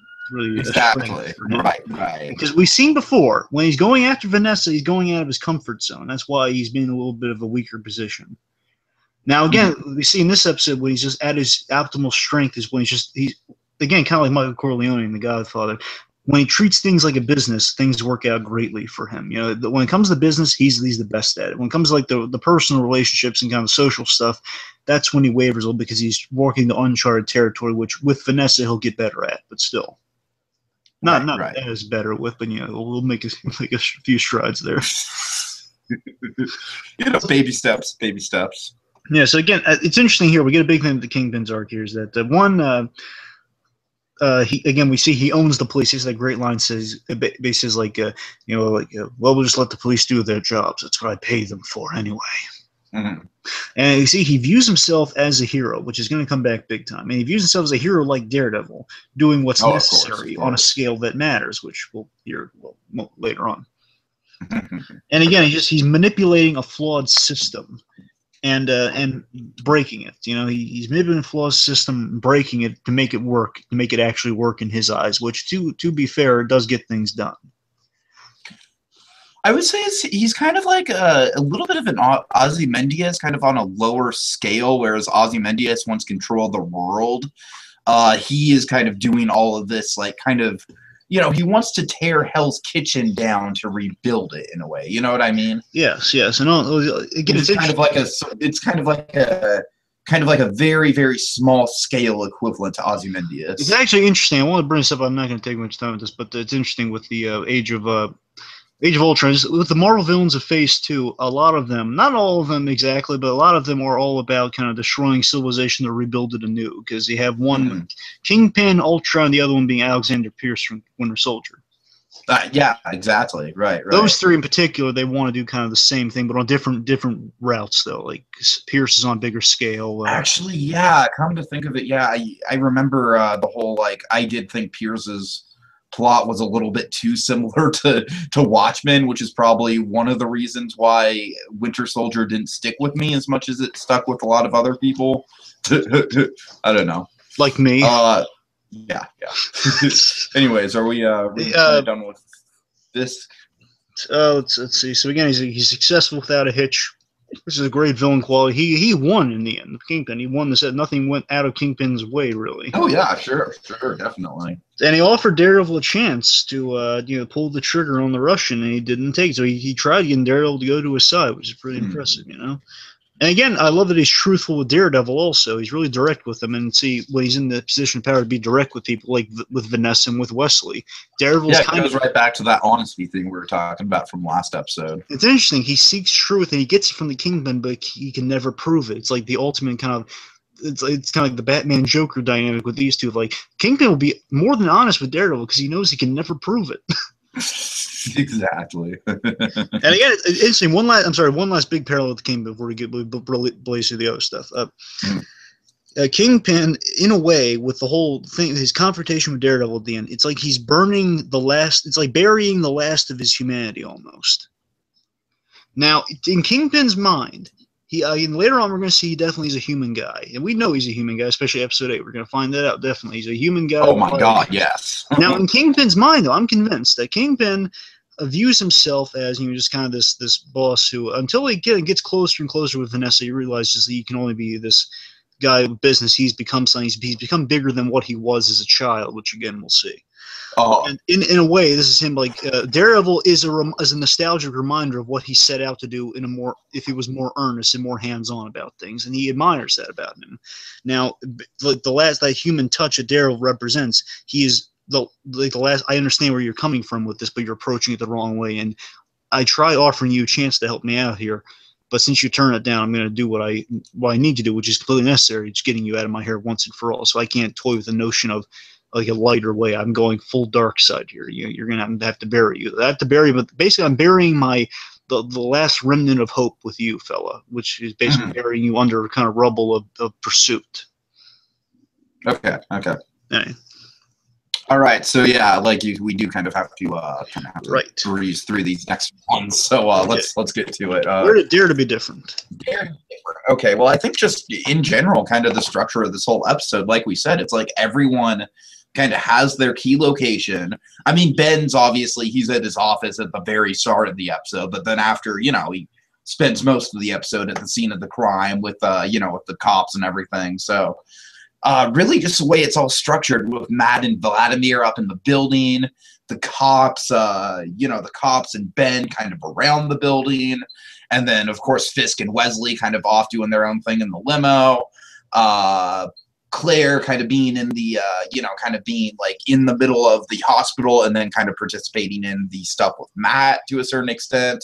exactly right. Because we've seen before when he's going after Vanessa, he's going out of his comfort zone. That's why he's been in a little bit of a weaker position. Now again, we see in this episode when he's just at his optimal strength is when he's again kind of like Michael Corleone in The Godfather. When he treats things like a business, things work out greatly for him. You know, when it comes to business, he's the best at it. When it comes to like the personal relationships and kind of social stuff, that's when he wavers a little because he's walking the uncharted territory, which with Vanessa he'll get better at, but still not as better with. But you know, we'll make a few strides there. You know, baby steps. Yeah. So again, it's interesting here. We get a big thing with the Kingpin's arc here is that one. We see he owns the police. He's that great line says, well, we'll just let the police do their jobs. That's what I pay them for anyway. Mm-hmm. And you see, he views himself as a hero, which is going to come back big time. And he views himself as a hero like Daredevil, doing what's necessary on a scale that matters, which we'll hear later on. And again, he's manipulating a flawed system. And breaking it, you know, he's manipulating a flawed system, breaking it to make it work, to make it actually work in his eyes. Which, to be fair, does get things done. I would say he's kind of like a little bit of an Ozymandias, kind of on a lower scale, whereas Ozymandias once controlled the world. He is kind of doing all of this, like kind of. You know, he wants to tear Hell's Kitchen down to rebuild it in a way. You know what I mean? Yes. And again, it's kind of like a very, very small scale equivalent to Ozymandias. It's actually interesting. I want to bring this up. I'm not going to take much time with this, but it's interesting with the Age of Ultron. With the Marvel villains of Phase 2, a lot of them, not all of them exactly, but a lot of them are all about kind of destroying civilization to rebuild it anew. Because you have one Kingpin, Ultron, the other one being Alexander Pierce from Winter Soldier. Yeah, exactly. Right. Those three in particular, they want to do kind of the same thing, but on different routes, though. Like Pierce is on a bigger scale. Actually, yeah, come to think of it, yeah, I remember the whole, like, I did think Pierce's plot was a little bit too similar to Watchmen, which is probably one of the reasons why Winter Soldier didn't stick with me as much as it stuck with a lot of other people. I don't know. Like me. Yeah. Anyways, are we done with this? Let's see. So again, he's successful without a hitch. This is a great villain quality. He won in the end. Kingpin. He won this. Nothing went out of Kingpin's way, really. Oh yeah, sure, definitely. And he offered Daredevil a chance to pull the trigger on the Russian, and he didn't take it. So he tried getting Daredevil to go to his side, which is pretty impressive, you know. And again, I love that he's truthful with Daredevil also. He's really direct with them. And see, when he's in the position of power to be direct with people, like with Vanessa and with Wesley. Daredevil's it goes right back to that honesty thing we were talking about from last episode. It's interesting. He seeks truth, and he gets it from the Kingpin, but he can never prove it. It's like the ultimate kind of... It's kind of like the Batman-Joker dynamic with these two. Like, Kingpin will be more than honest with Daredevil because he knows he can never prove it. Exactly. And again, it's interesting. One last big parallel with the Kingpin before we blaze through the other stuff. Kingpin, in a way, with the whole thing, his confrontation with Daredevil at the end, it's like he's burning the last. It's like burying the last of his humanity almost. Now, in Kingpin's mind, later on we're going to see he definitely is a human guy, and we know he's a human guy, especially episode 8. We're going to find that out. Definitely, he's a human guy. Oh my God, yes. Now, in Kingpin's mind, though, I'm convinced that Kingpin views himself as just kind of this boss who, until he gets closer and closer with Vanessa, he realizes that he can only be this guy with business. He's become something. He's become bigger than what he was as a child, which again we'll see. And in a way, this is him. Like Daredevil is a nostalgic reminder of what he set out to do if he was more earnest and more hands-on about things, and he admires that about him. Now, that human touch that Daredevil represents, he is the last. I understand where you're coming from with this, but you're approaching it the wrong way, and I try offering you a chance to help me out here. But since you turn it down, I'm going to do what I need to do, which is completely necessary. It's getting you out of my hair once and for all. So I can't toy with the notion of like a lighter way. I'm going full dark side here. You're going to have to bury you. I have to bury, but basically I'm burying the last remnant of hope with you, fella, which is basically burying you under kind of rubble of pursuit. Okay. Anyway. All right, so yeah, we do kind of have to breeze through these next ones. So let's get to it. Dare to be different. Okay, well, I think just in general, kind of the structure of this whole episode, like we said, it's like everyone kind of has their key location. I mean, Ben's obviously he's at his office at the very start of the episode, but then after he spends most of the episode at the scene of the crime with with the cops and everything. So. Really just the way it's all structured with Matt and Vladimir up in the building, the cops, the cops and Ben kind of around the building, and then, of course, Fisk and Wesley kind of off doing their own thing in the limo. Claire kind of being in the, kind of being like in the middle of the hospital and then kind of participating in the stuff with Matt to a certain extent.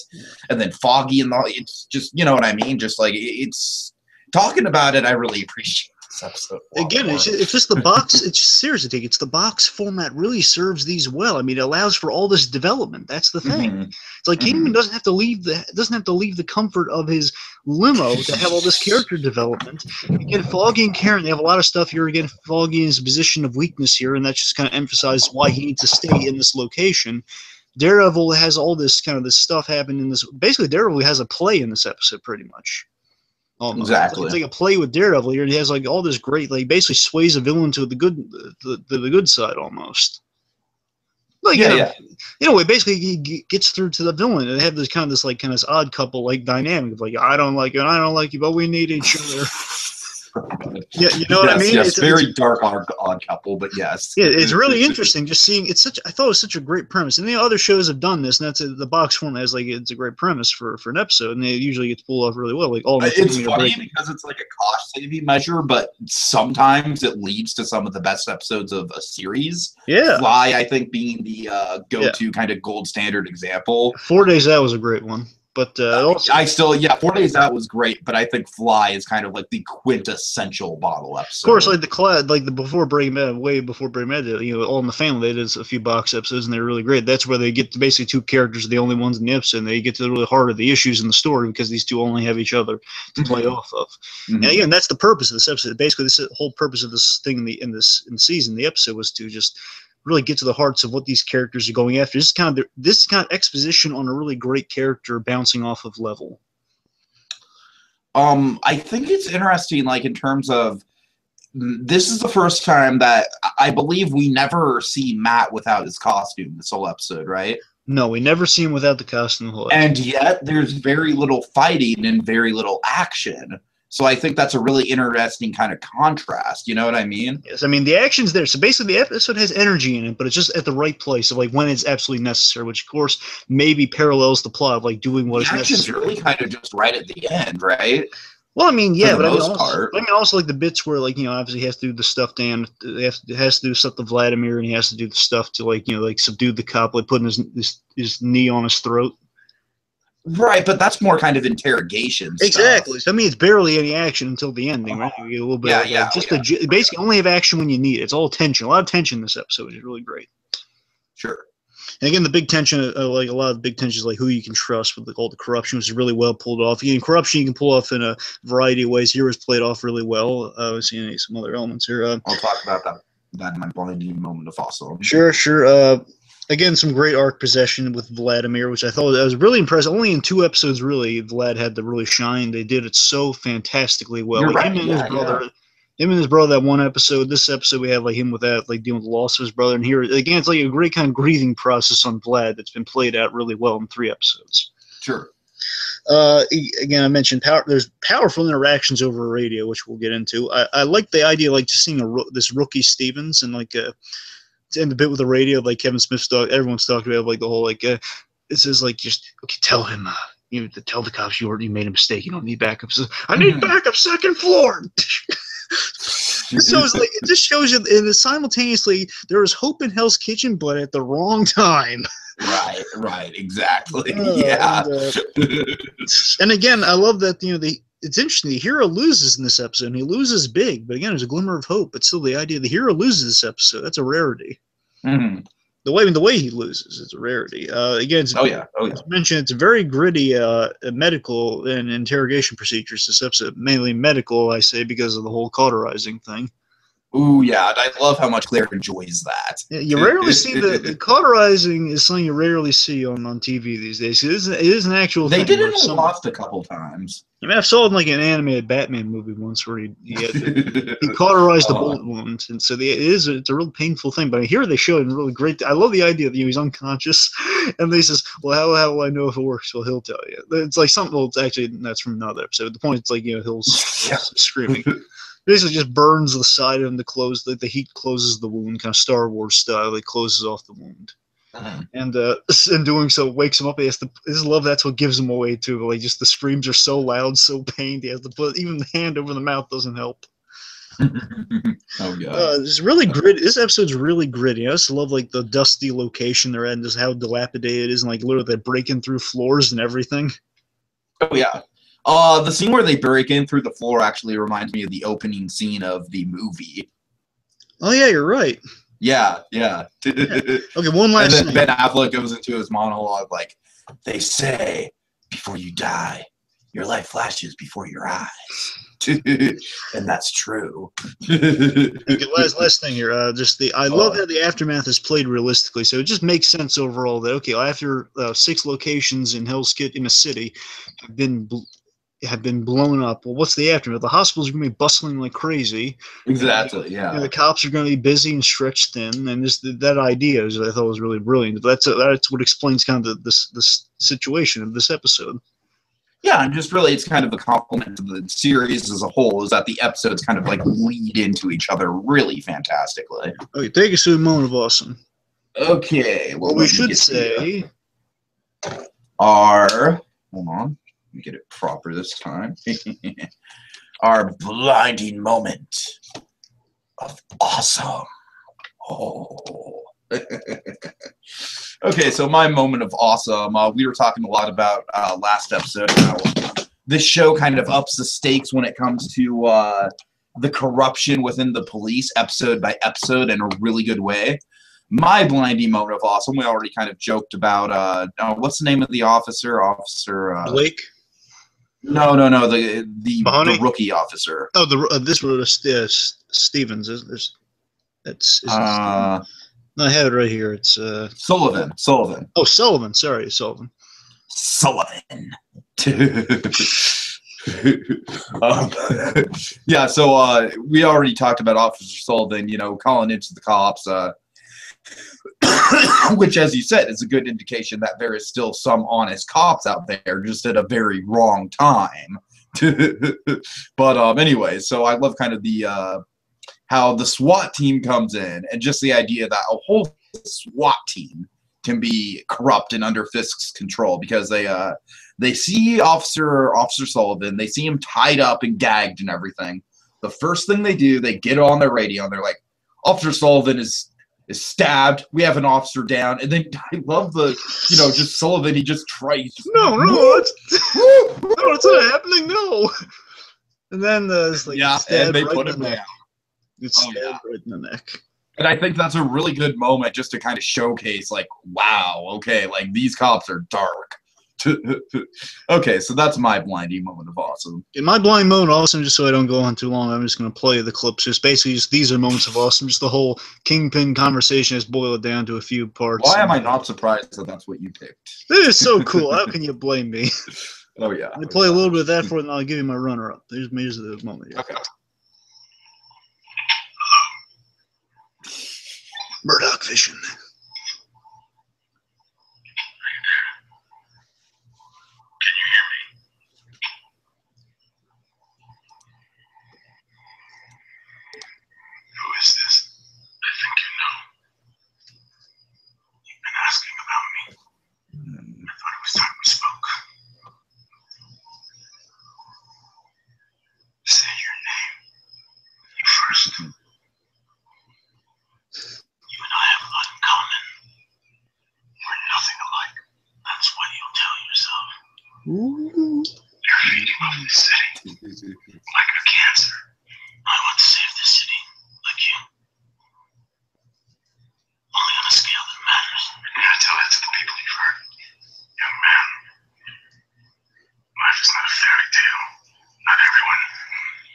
And then Foggy it's just, you know what I mean? Just like it's talking about it, I really appreciate this episode. Again, it's just the box. It's seriously, it's the box format really serves these well. I mean, it allows for all this development. That's the thing. Mm-hmm. It's like Kingman doesn't have to leave the comfort of his limo to have all this character development. Again, Foggy and Karen, they have a lot of stuff here. Again, Foggy is a position of weakness here, and that just kind of emphasizes why he needs to stay in this location. Daredevil has all this kind of this stuff happen in this. Basically, Daredevil has a play in this episode, pretty much. Almost. Exactly. It's like a play with Daredevil here. He has like all this great, like basically sways a villain to the good side almost. Like in a way, basically he gets through to the villain, and they have this kind of odd couple like dynamic of like I don't like you and I don't like you, but we need each other. Yeah, you know what I mean? Yes, it's very dark odd couple, but yes. Yeah, it's really interesting just seeing I thought it was such a great premise. And other shows have done this, and that's the box format is like it's a great premise for an episode, and it usually gets pulled off really well. Like all it's funny because it's like a cost saving measure, but sometimes it leads to some of the best episodes of a series. Yeah. Fly, I think, being the go-to kind of gold standard example. 4 Days Out was a great one. But also, 4 Days Out was great, but I think Fly is kind of like the quintessential bottle episode. Of course, like the before Breaking Bad, way before Breaking Bad, All in the Family, they did a few box episodes, and they're really great. That's where they get to basically two characters are the only ones in the episode, and they get to the really heart of the issues in the story because these two only have each other to play off of. And again, that's the purpose of this episode. Basically, this whole purpose of this thing in the season, the episode, was to just really get to the hearts of what these characters are going after. This is kind of exposition on a really great character bouncing off of level. I think it's interesting, like in terms of this is the first time that I believe we never see Matt without his costume this whole episode, right? No, we never see him without the costume the whole episode. And yet there's very little fighting and very little action. So I think that's a really interesting kind of contrast. You know what I mean? Yes, I mean, the action's there. So basically, the episode has energy in it, but it's just at the right place of like when it's absolutely necessary, which, of course, maybe parallels the plot of like doing what is necessary. The action's really kind of just right at the end, right? Well, I mean, yeah, but also like the bits where like, obviously he has to do the stuff he has to do stuff to Vladimir, and he has to do the stuff to like, like subdue the cop, like putting his knee on his throat. Right, but that's more kind of interrogation stuff. Exactly. So, I mean, it's barely any action until the ending, right? You get a little bit basically only have action when you need it. It's all tension. A lot of tension in this episode, which is really great. Sure. And again, the big tension, like a lot of the big tensions, like who you can trust with all the corruption, was really well pulled off. Again, corruption you can pull off in a variety of ways. Here was played off really well. We've seen some other elements here. I'll talk about that in my blinding moment of awesome. Sure. Again, some great arc possession with Vladimir, which I thought I was really impressed. Only in 2 episodes, really, Vlad had to really shine. They did it so fantastically well. You're Like right. him and his brother. Him and his brother, that one episode. This episode, we have like him with that, like dealing with the loss of his brother. And here, again, it's like a great kind of grieving process on Vlad that's been played out really well in 3 episodes. Sure. Again, I mentioned there's powerful interactions over radio, which we'll get into. I like the idea, like just seeing this rookie Stevens and like and the bit with the radio, like Kevin Smith's everyone's talking about, like the whole like it says like just okay, tell him tell the cops you made a mistake. You don't need backup. So, I need backup 2nd floor. So it's like it just shows you, and simultaneously there is hope in Hell's Kitchen, but at the wrong time. Right, exactly. Yeah. And again, I love that it's interesting. The hero loses in this episode, and he loses big. But again, there's a glimmer of hope. But still, the idea the hero loses this episode, that's a rarity. Mm-hmm. The way he loses is a rarity. Again, oh yeah. As mentioned, it's very gritty medical and interrogation procedures. This episode, mainly medical, I say, because of the whole cauterizing thing. Ooh, yeah, and I love how much Claire enjoys that. Yeah, you rarely see the cauterizing is something you rarely see on TV these days. It is an actual thing. They did it in Lost a couple times. I mean, I saw it in like an animated Batman movie once where he cauterized the bullet wound, and so it's a real painful thing. But here they show it in really great. I love the idea that he's unconscious, and they says, "Well, how will I know if it works?" Well, he'll tell you. It's like something. Well, it's actually that's from another episode. The point is like Hill's screaming. Basically just burns the side of him to close the heat closes the wound, kind of Star Wars style. It closes off the wound, and in doing so wakes him up. He has to. His love. That's what gives him away too. Like just the screams are so loud, so pained. He has to put even the hand over the mouth doesn't help. Oh yeah, it's really gritty. This episode's really gritty. I just love like the dusty location they're at, and just how dilapidated it is, and like literally they're breaking through floors and everything. Oh yeah. The scene where they break in through the floor actually reminds me of the opening scene of the movie. Oh yeah, you're right. Yeah. Okay, one last thing. thing. Ben Affleck goes into his monologue like, "They say before you die, your life flashes before your eyes." And that's true. Okay, last thing here. I love how the aftermath is played realistically. So it just makes sense overall that after 6 locations in Hell's Kitchen in a city have been blown up. Well, what's the aftermath? The hospitals are going to be bustling like crazy. Exactly. Yeah. The cops are going to be busy and stretched thin, and that idea I thought was really brilliant. That's what explains kind of this situation of this episode. Yeah, and just really, it's kind of a compliment to the series as a whole. Is that the episodes kind of like lead into each other really fantastically. Okay, take us to a moment of awesome. Okay, well we should say hold on. Let me get it proper this time. Our blinding moment of awesome. Oh. Okay, so my moment of awesome. We were talking a lot about last episode how this show kind of ups the stakes when it comes to the corruption within the police, episode by episode, in a really good way. My blinding moment of awesome, we already kind of joked about. What's the name of the officer? Officer Blake. No, the rookie officer. Oh, this was Stevens. That's no, I have it right here. It's Sullivan. Oh, Sullivan. Sorry, Sullivan. Yeah, so we already talked about Officer Sullivan, calling into the cops, which, as you said, is a good indication that there is still some honest cops out there, just at a very wrong time. But anyway, so I love kind of the how the SWAT team comes in, and just the idea that a whole SWAT team can be corrupt and under Fisk's control, because they see Officer Sullivan, they see him tied up and gagged and everything. The first thing they do, they get on their radio and they're like, "Officer Sullivan is stabbed. We have an officer down." And then I love the, just Sullivan. He just tries. No, it's not happening. No. And then it's like, and they put him down. It's stabbed right in the neck. And I think that's a really good moment just to kind of showcase, like, wow, okay, like, these cops are dark. Okay, so that's my blinding moment of awesome. In my blind moment, awesome, just so I don't go on too long, I'm just going to play the clips. Just basically, these are moments of awesome. Just the whole Kingpin conversation is boiled down to a few parts. Why am I not surprised that that's what you picked? This is so cool. How can you blame me? Oh, yeah. I play a little bit of that for it, and I'll give you my runner-up. Here's the moment here. Okay. Murdoch Vision. Who is this? I think you know. You've been asking about me. I thought it was time we spoke. Say your name first. You and I have a lot in common. We're nothing alike. That's what you'll tell yourself. You're feeding off the city. Like a cancer. I want to save the city. Like you. Only on a scale that matters. You're gonna tell that to the people you've hurt. Young man. Life is not a fairy tale. Not everyone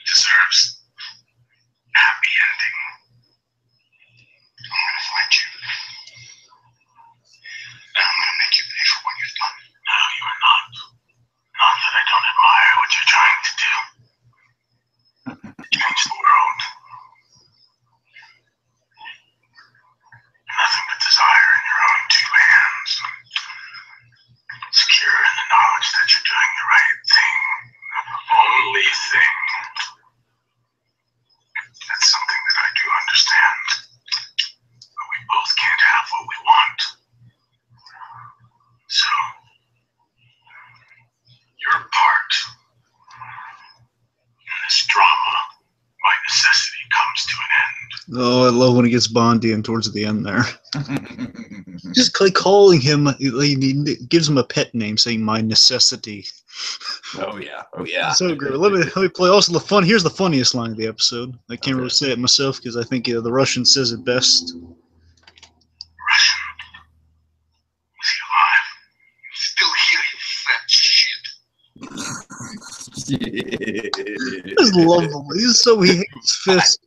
deserves a happy ending. I'm gonna find you. And I'm gonna make you pay for what you've done. No, you are not. Not that I don't admire what you're trying to do. Change the world. Nothing but desire in your own two hands. Secure in the knowledge that you're doing the right thing. The only thing. That's something that I do understand. But we both can't have what we want. So, your part in this drama, by necessity, comes to an end. Oh, I love when it gets Bondian towards the end there. Just like calling him, he gives him a pet name, saying "my necessity." Oh, yeah. Oh, yeah. So great. Let me play. Also, the fun. Here's the funniest line of the episode. I can't really say it myself because I think the Russian says it best. Russian. Was he alive? Still here, you fat shit. I just love him. He hates Fisk.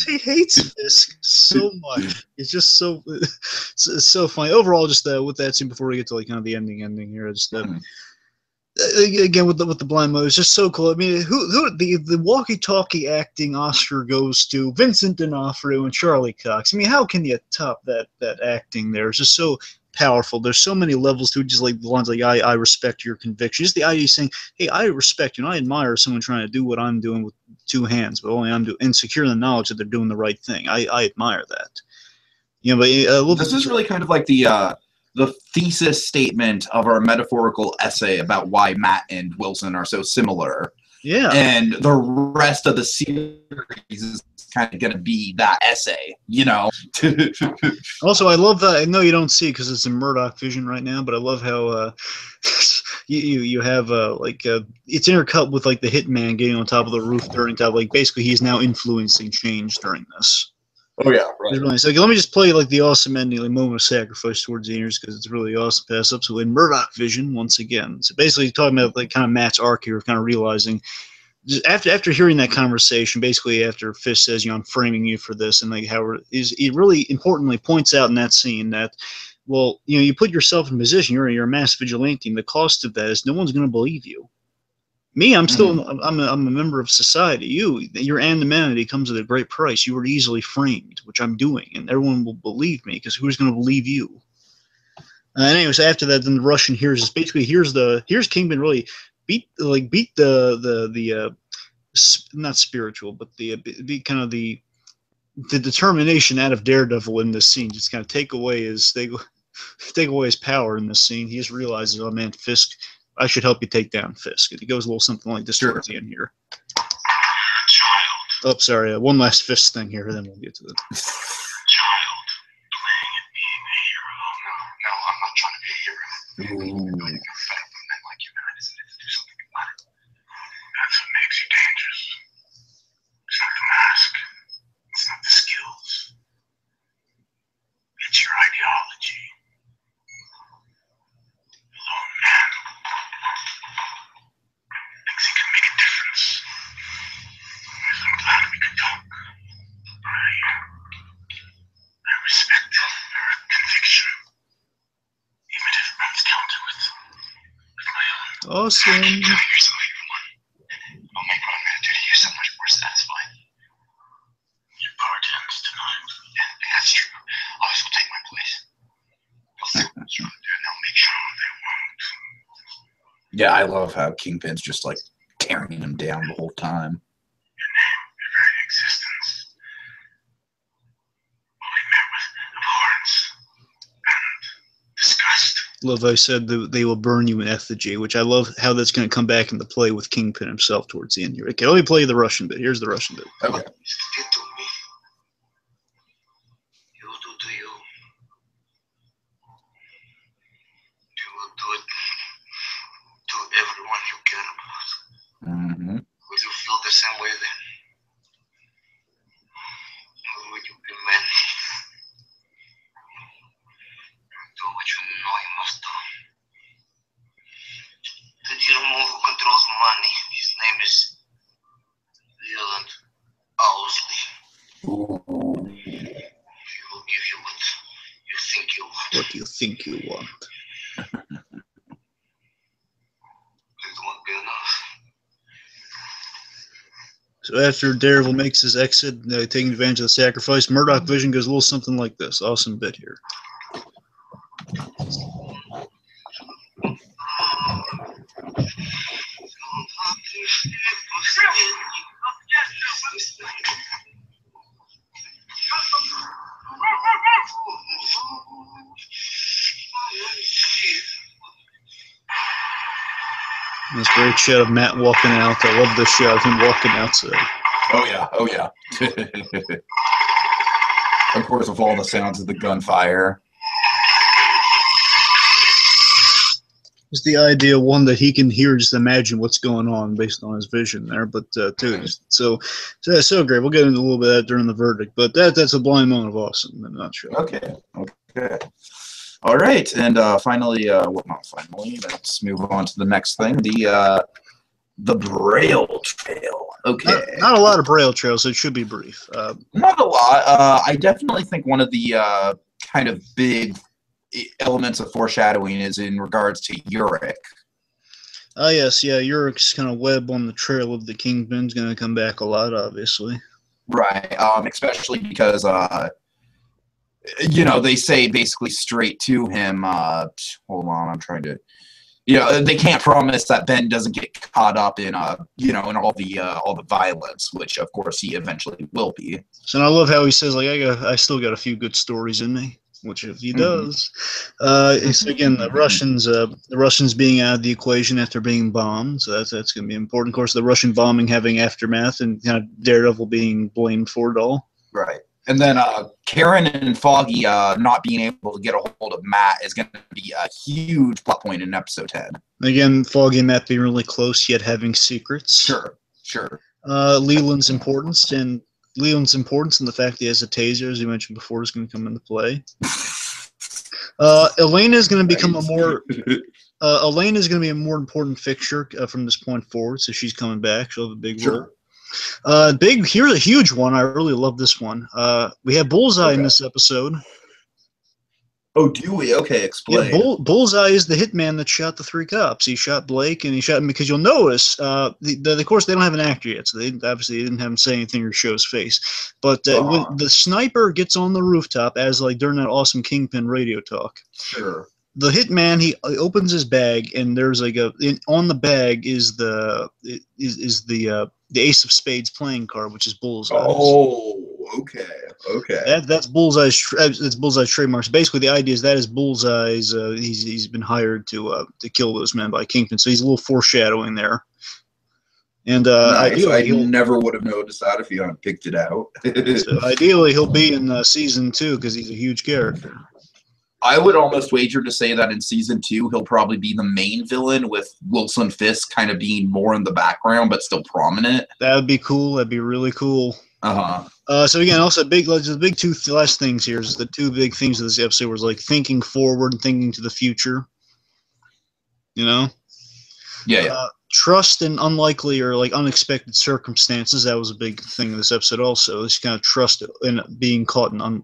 He hates Fisk so much. It's just it's so funny. Overall, just with that scene before we get to like kind of the ending here, just again with the blind mode, it's just so cool. I mean, who the walkie-talkie acting Oscar goes to Vincent D'Onofrio and Charlie Cox. I mean, how can you top that acting there? It's just so powerful. There's so many levels to it, just like the lines like I respect your conviction. Just the idea of saying, hey, I respect you and I admire someone trying to do what I'm doing with two hands, but only I'm doing, and secure in the knowledge that they're doing the right thing. I admire that. You know, but this is really kind of like the thesis statement of our metaphorical essay about why Matt and Wilson are so similar. Yeah. And the rest of the series is kind of going to be that essay, you know. Also, I love that. I know you don't see it because it's in Murdoch Vision right now, but I love how you have it's intercut with like the hitman getting on top of the roof during time. Like basically, he's now influencing change during this. Oh yeah, right. It's really nice. Okay, let me just play like the awesome ending, like moment of sacrifice towards the ears, because it's really awesome. Pass up. So in Murdoch Vision, once again, so basically talking about like kind of Matt's arc here, kind of realizing just after hearing that conversation, basically after Fisk says, "I'm framing you for this," and like how he really importantly points out in that scene that, well, you put yourself in a position, you're a mass vigilante, and the cost of that is no one's going to believe you. Me, I'm still I'm a member of society. Your anonymity comes at a great price. You were easily framed, which I'm doing, and everyone will believe me because who's going to believe you? Anyways, after that, then the Russian hears Kingpin really beat the not spiritual, but the kind of the determination out of Daredevil in this scene. Just kind of take away his power in this scene. He just realizes, oh man, Fisk, I should help you take down Fisk. And he goes a little something like this towards the end here. Child. Oh, sorry. One last Fisk thing here, then we'll get to the Child. Playing at being a hero. No, I'm not trying to be a hero. You're fed up with men like you, and I decided to do something about it. That's what makes you dangerous. It's not the mask. It's not the skills. It's your ideology. Awesome. Keep killing yourself even more. It'll make what I'm gonna do to you so much more satisfying. Your part ends tonight. Yeah, that's true. Others will take my place. They'll see what you're doing, and they'll make sure they won't. Yeah, I love how Kingpin's just like tearing him down the whole time. Your name, your very existence, will be met with abhorrence and disgust. Love I said they will burn you in effigy, which I love how that's going to come back into play with Kingpin himself towards the end here. Okay, let me play the Russian bit. Here's the Russian bit. Okay. What you did to me, you will do to you. You will do it to everyone you care about. Mm-hmm. Will you feel the same way then? Or will you be men? Do what you know you must do. The gentleman who controls money, his name is Leland Owsley. He will give you what you think you want. What do you think you want? It won't be enough. So after Daredevil makes his exit, taking advantage of the sacrifice, Murdoch Vision goes a little something like this. Awesome bit here. This great shot of Matt walking out. I love this shot of him walking outside. Oh yeah, oh yeah. Of course, with all the sounds of the gunfire. It's the idea, one, that he can hear, just imagine what's going on based on his vision there. But two, so great. We'll get into a little bit of that during the verdict. But that's a blind moment of awesome in a nutshell. Okay. All right, and finally, well, not finally. Let's move on to the next thing. The Braille Trail. Okay. Not a lot of Braille trails, so it should be brief. Not a lot. I definitely think one of the kind of big elements of foreshadowing is in regards to Uric. Yes, yeah, Uric's kind of web on the trail of the Kingpin's going to come back a lot, obviously. Right, especially because, they say basically straight to him, hold on, I'm trying to, they can't promise that Ben doesn't get caught up in, in all the violence, which of course he eventually will be. So I love how he says, like, I still got a few good stories in me. Which if he does, so again, the Russians being out of the equation after being bombed, so that's going to be important. Of course, the Russian bombing having aftermath, and kind of Daredevil being blamed for it all. Right, and then Karen and Foggy not being able to get a hold of Matt is going to be a huge plot point in episode 10. Again, Foggy and Matt being really close, yet having secrets. Sure. Leland's importance and the fact that he has a taser, as you mentioned before, is going to come into play. Elena is going to become a more important fixture from this point forward. So she's coming back. She'll have a big role. Here's a huge one. I really love this one. We have Bullseye in this episode. Oh, do we? Okay, explain. Yeah, Bullseye is the hitman that shot the 3 cops. He shot Blake, and he shot him because you'll notice, of course, they don't have an actor yet, so they didn't have him say anything or show his face. But when the sniper gets on the rooftop, as like during that awesome Kingpin radio talk, sure, the hitman he opens his bag, and there's like on the bag is the Ace of Spades playing card, which is Bullseye. Oh, okay. That's Bullseye's. It's Bullseye's trademarks. Basically, the idea is that is Bullseye's. He's been hired to kill those men by Kingpin, so he's a little foreshadowing there. And nice. I never would have noticed that if you hadn't picked it out. So ideally, he'll be in season 2 because he's a huge character. I would almost wager to say that in season 2, he'll probably be the main villain, with Wilson Fisk kind of being more in the background but still prominent. That would be cool. That'd be really cool. So again, also the big two last things here is the 2 big things of this episode was like thinking forward and thinking to the future. Yeah. Trust in unlikely or like unexpected circumstances. That was a big thing in this episode also. This kind of trust in being caught in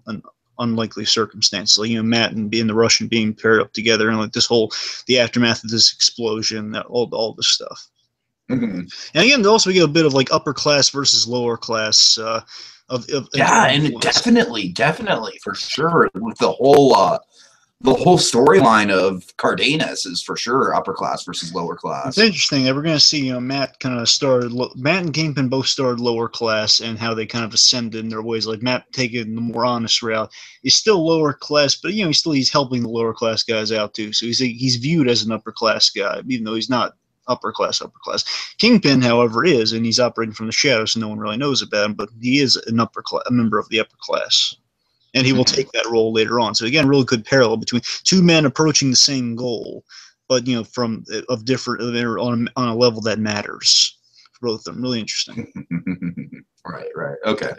unlikely circumstances, like Matt and the Russian being paired up together, and like the aftermath of this explosion, all this stuff. Mm-hmm. And again, also we get a bit of like upper class versus lower class and definitely for sure with the whole storyline of Cardenas is for sure upper class versus lower class. It's interesting that we're going to see, Matt kind of started. Matt and Kingpin both started lower class, and how they kind of ascended in their ways. Like Matt taking the more honest route. He's still lower class, but he's helping the lower class guys out too. So he's viewed as an upper class guy, even though he's not upper class. Kingpin, however, is, and he's operating from the shadows, so no one really knows about him. But he is a member of the upper class. And he will take that role later on. So again, really good parallel between two men approaching the same goal, but on a level that matters for both of them. Really interesting. Right. Okay.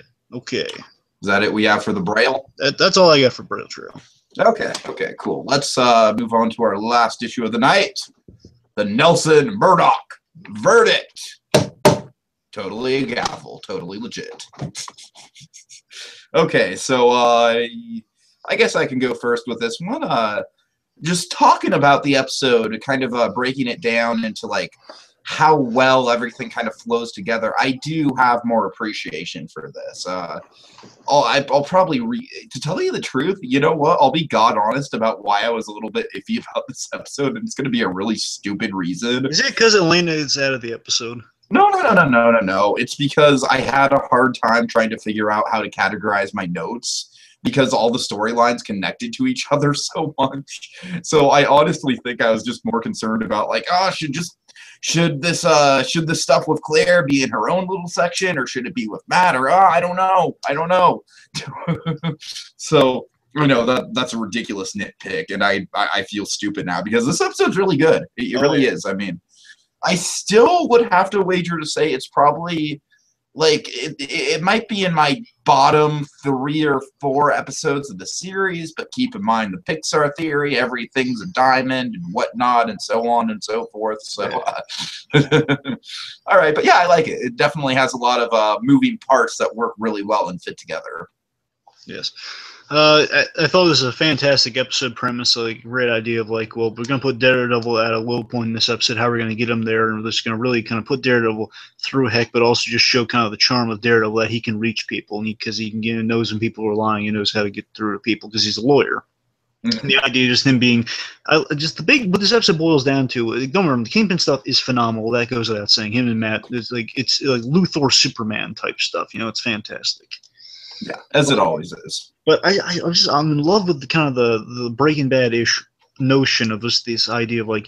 Is that it we have for the Braille? That's all I got for Braille Trail. Okay, cool. Let's move on to our last issue of the night. The Nelson Murdoch verdict. Totally a gavel, totally legit. Okay, so I guess I can go first with this one. Just talking about the episode, kind of breaking it down into like how well everything kind of flows together. I do have more appreciation for this. I'll probably to tell you the truth, you know what? I'll be God honest about why I was a little bit iffy about this episode, and it's going to be a really stupid reason. Is it because Elena is out of the episode? No. It's because I had a hard time trying to figure out how to categorize my notes because all the storylines connected to each other so much. So I honestly think I was just more concerned about like, should this stuff with Claire be in her own little section, or should it be with Matt? Or I don't know. So I know that's a ridiculous nitpick, and I feel stupid now because this episode's really good. It really is. I mean, I still would have to wager to say it's probably like it might be in my bottom 3 or 4 episodes of the series, but keep in mind the Pixar theory, everything's a diamond and whatnot and so on and so forth. So all right, but yeah, I like it. It definitely has a lot of moving parts that work really well and fit together. Yes. I thought this was a fantastic episode premise, like great idea of like, well, we're going to put Daredevil at a low point in this episode. How we're going to get him there, and we're just going to really kind of put Daredevil through heck, but also just show kind of the charm of Daredevil that he can reach people, because he can knows when people are lying, he knows how to get through to people because he's a lawyer. Mm-hmm. The idea of just him being what this episode boils down to. Don't remember, the Kingpin stuff is phenomenal. That goes without saying. Him and Matt, it's like Luthor Superman type stuff. It's fantastic. Yeah, as it always is. But I'm in love with the kind of the Breaking Bad-ish notion of this idea of like,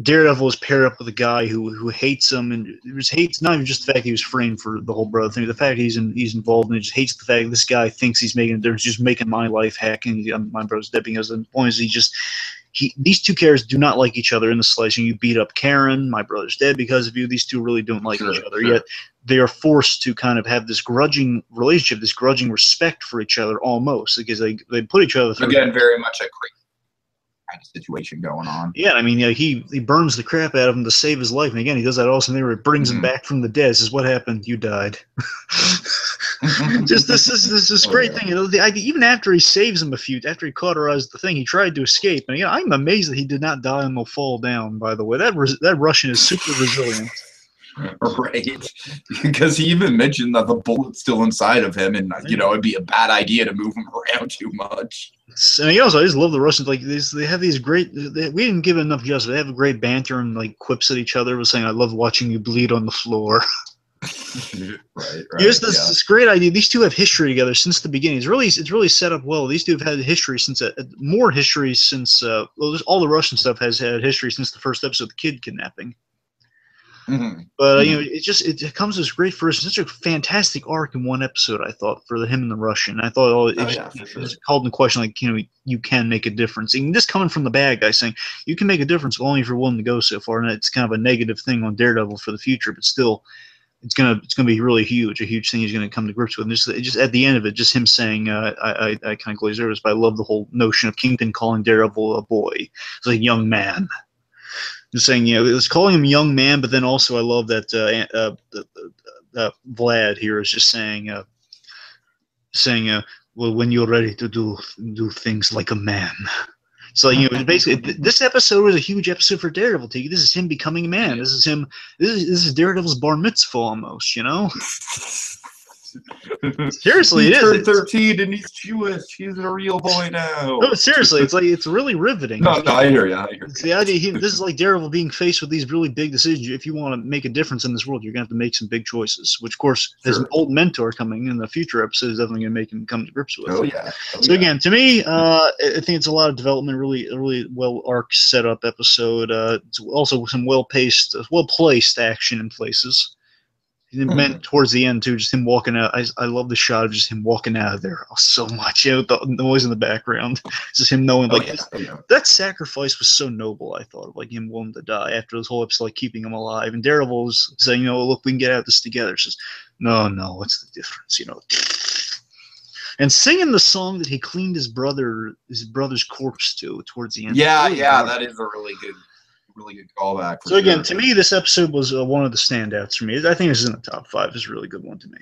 Daredevil is paired up with a guy who hates him, and just hates not even just the fact he was framed for the whole brother thing, the fact he's involved, and he just hates the fact this guy thinks he's making a difference, just making my life heck, and my brother's dead, because the point is these two characters do not like each other in the slice. And you beat up Karen, my brother's dead because of you. These two really don't like each other, yet they are forced to kind of have this grudging relationship, this grudging respect for each other almost, because they put each other through. Again, very much a crazy kind of situation going on. Yeah, I mean, he burns the crap out of him to save his life, and again, he does that also, and then it brings him back from the dead. Says, "What happened? You died." Just this great thing, even after he saves him after he cauterized the thing, he tried to escape, and I'm amazed that he did not die and will fall down. By the way, that Russian is super resilient. Right, because he even mentioned that the bullet's still inside of him, and it'd be a bad idea to move him around too much. And I just love the Russians. Like they have these great. We didn't give enough justice. They have a great banter and like quips at each other, saying, "I love watching you bleed on the floor." Right. Here's this great idea. These two have history together since the beginning. It's really set up well. These two have had history since more history since all the Russian stuff has had history since the first episode of the kid kidnapping. Mm-hmm. But it comes as great first. Such a fantastic arc in one episode. I thought for him and the Russian. I thought it called into question like you can make a difference. And this coming from the bad guy saying you can make a difference, but only if you're willing to go so far. And it's kind of a negative thing on Daredevil for the future, but still. It's gonna be really huge, a huge thing he's gonna come to grips with. And just at the end of it, just him saying, I kind of glaze over this, but I love the whole notion of Kingpin calling Daredevil a boy. It's like young man. Just saying, it's calling him young man, but then also I love that Vlad here is just saying, well, when you're ready to do things like a man. So, you know, basically, this episode was a huge episode for Daredevil. Tiki. This is him becoming a man. This is him. This is Daredevil's bar mitzvah almost. You know. Seriously, he it turned is. 13 and he's Jewish. He's a real boy now. No, seriously, it's really riveting. No, I hear you. It's the idea. This is like Daredevil being faced with these really big decisions. If you want to make a difference in this world, you're gonna have to make some big choices. Which, of course, his old mentor coming in the future episode is definitely gonna make him come to grips with. Oh yeah. So again, to me, I think it's a lot of development. Really well arc set up episode. It's also some well placed action in places. It meant towards the end too, just him walking out. I love the shot of just him walking out of there so much. You know, the noise in the background, just him knowing that sacrifice was so noble. I thought of like him willing to die after this whole episode, like keeping him alive. And Daredevil was saying, you know, look, we can get out of this together. Says, no, what's the difference? You know, and singing the song that he cleaned his brother's corpse to towards the end. Yeah, that is a really good callback. So again, to me, this episode was one of the standouts for me. I think this is in the top 5. It's a really good one to me.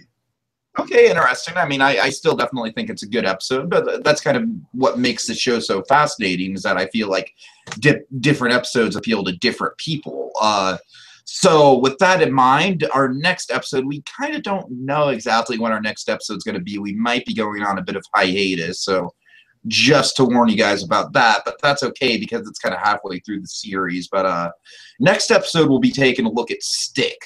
Okay, interesting. I mean, I still definitely think it's a good episode, but that's kind of what makes the show so fascinating is that I feel like different episodes appeal to different people. So with that in mind, our next episode, we kind of don't know exactly when our next episode is going to be. We might be going on a bit of hiatus, so just to warn you guys about that, but that's okay because it's kind of halfway through the series. But next episode, we'll be taking a look at Stick.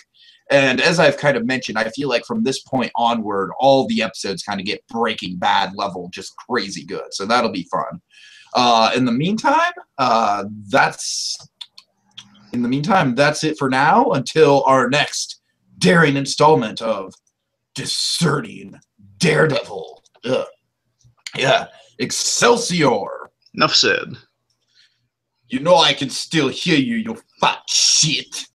And as I've kind of mentioned, I feel like from this point onward, all the episodes kind of get Breaking Bad level, just crazy good. So that'll be fun. In the meantime, that's it for now until our next daring installment of Discerning Daredevil. Yeah. Excelsior! Enough said. You know I can still hear you, you fat shit.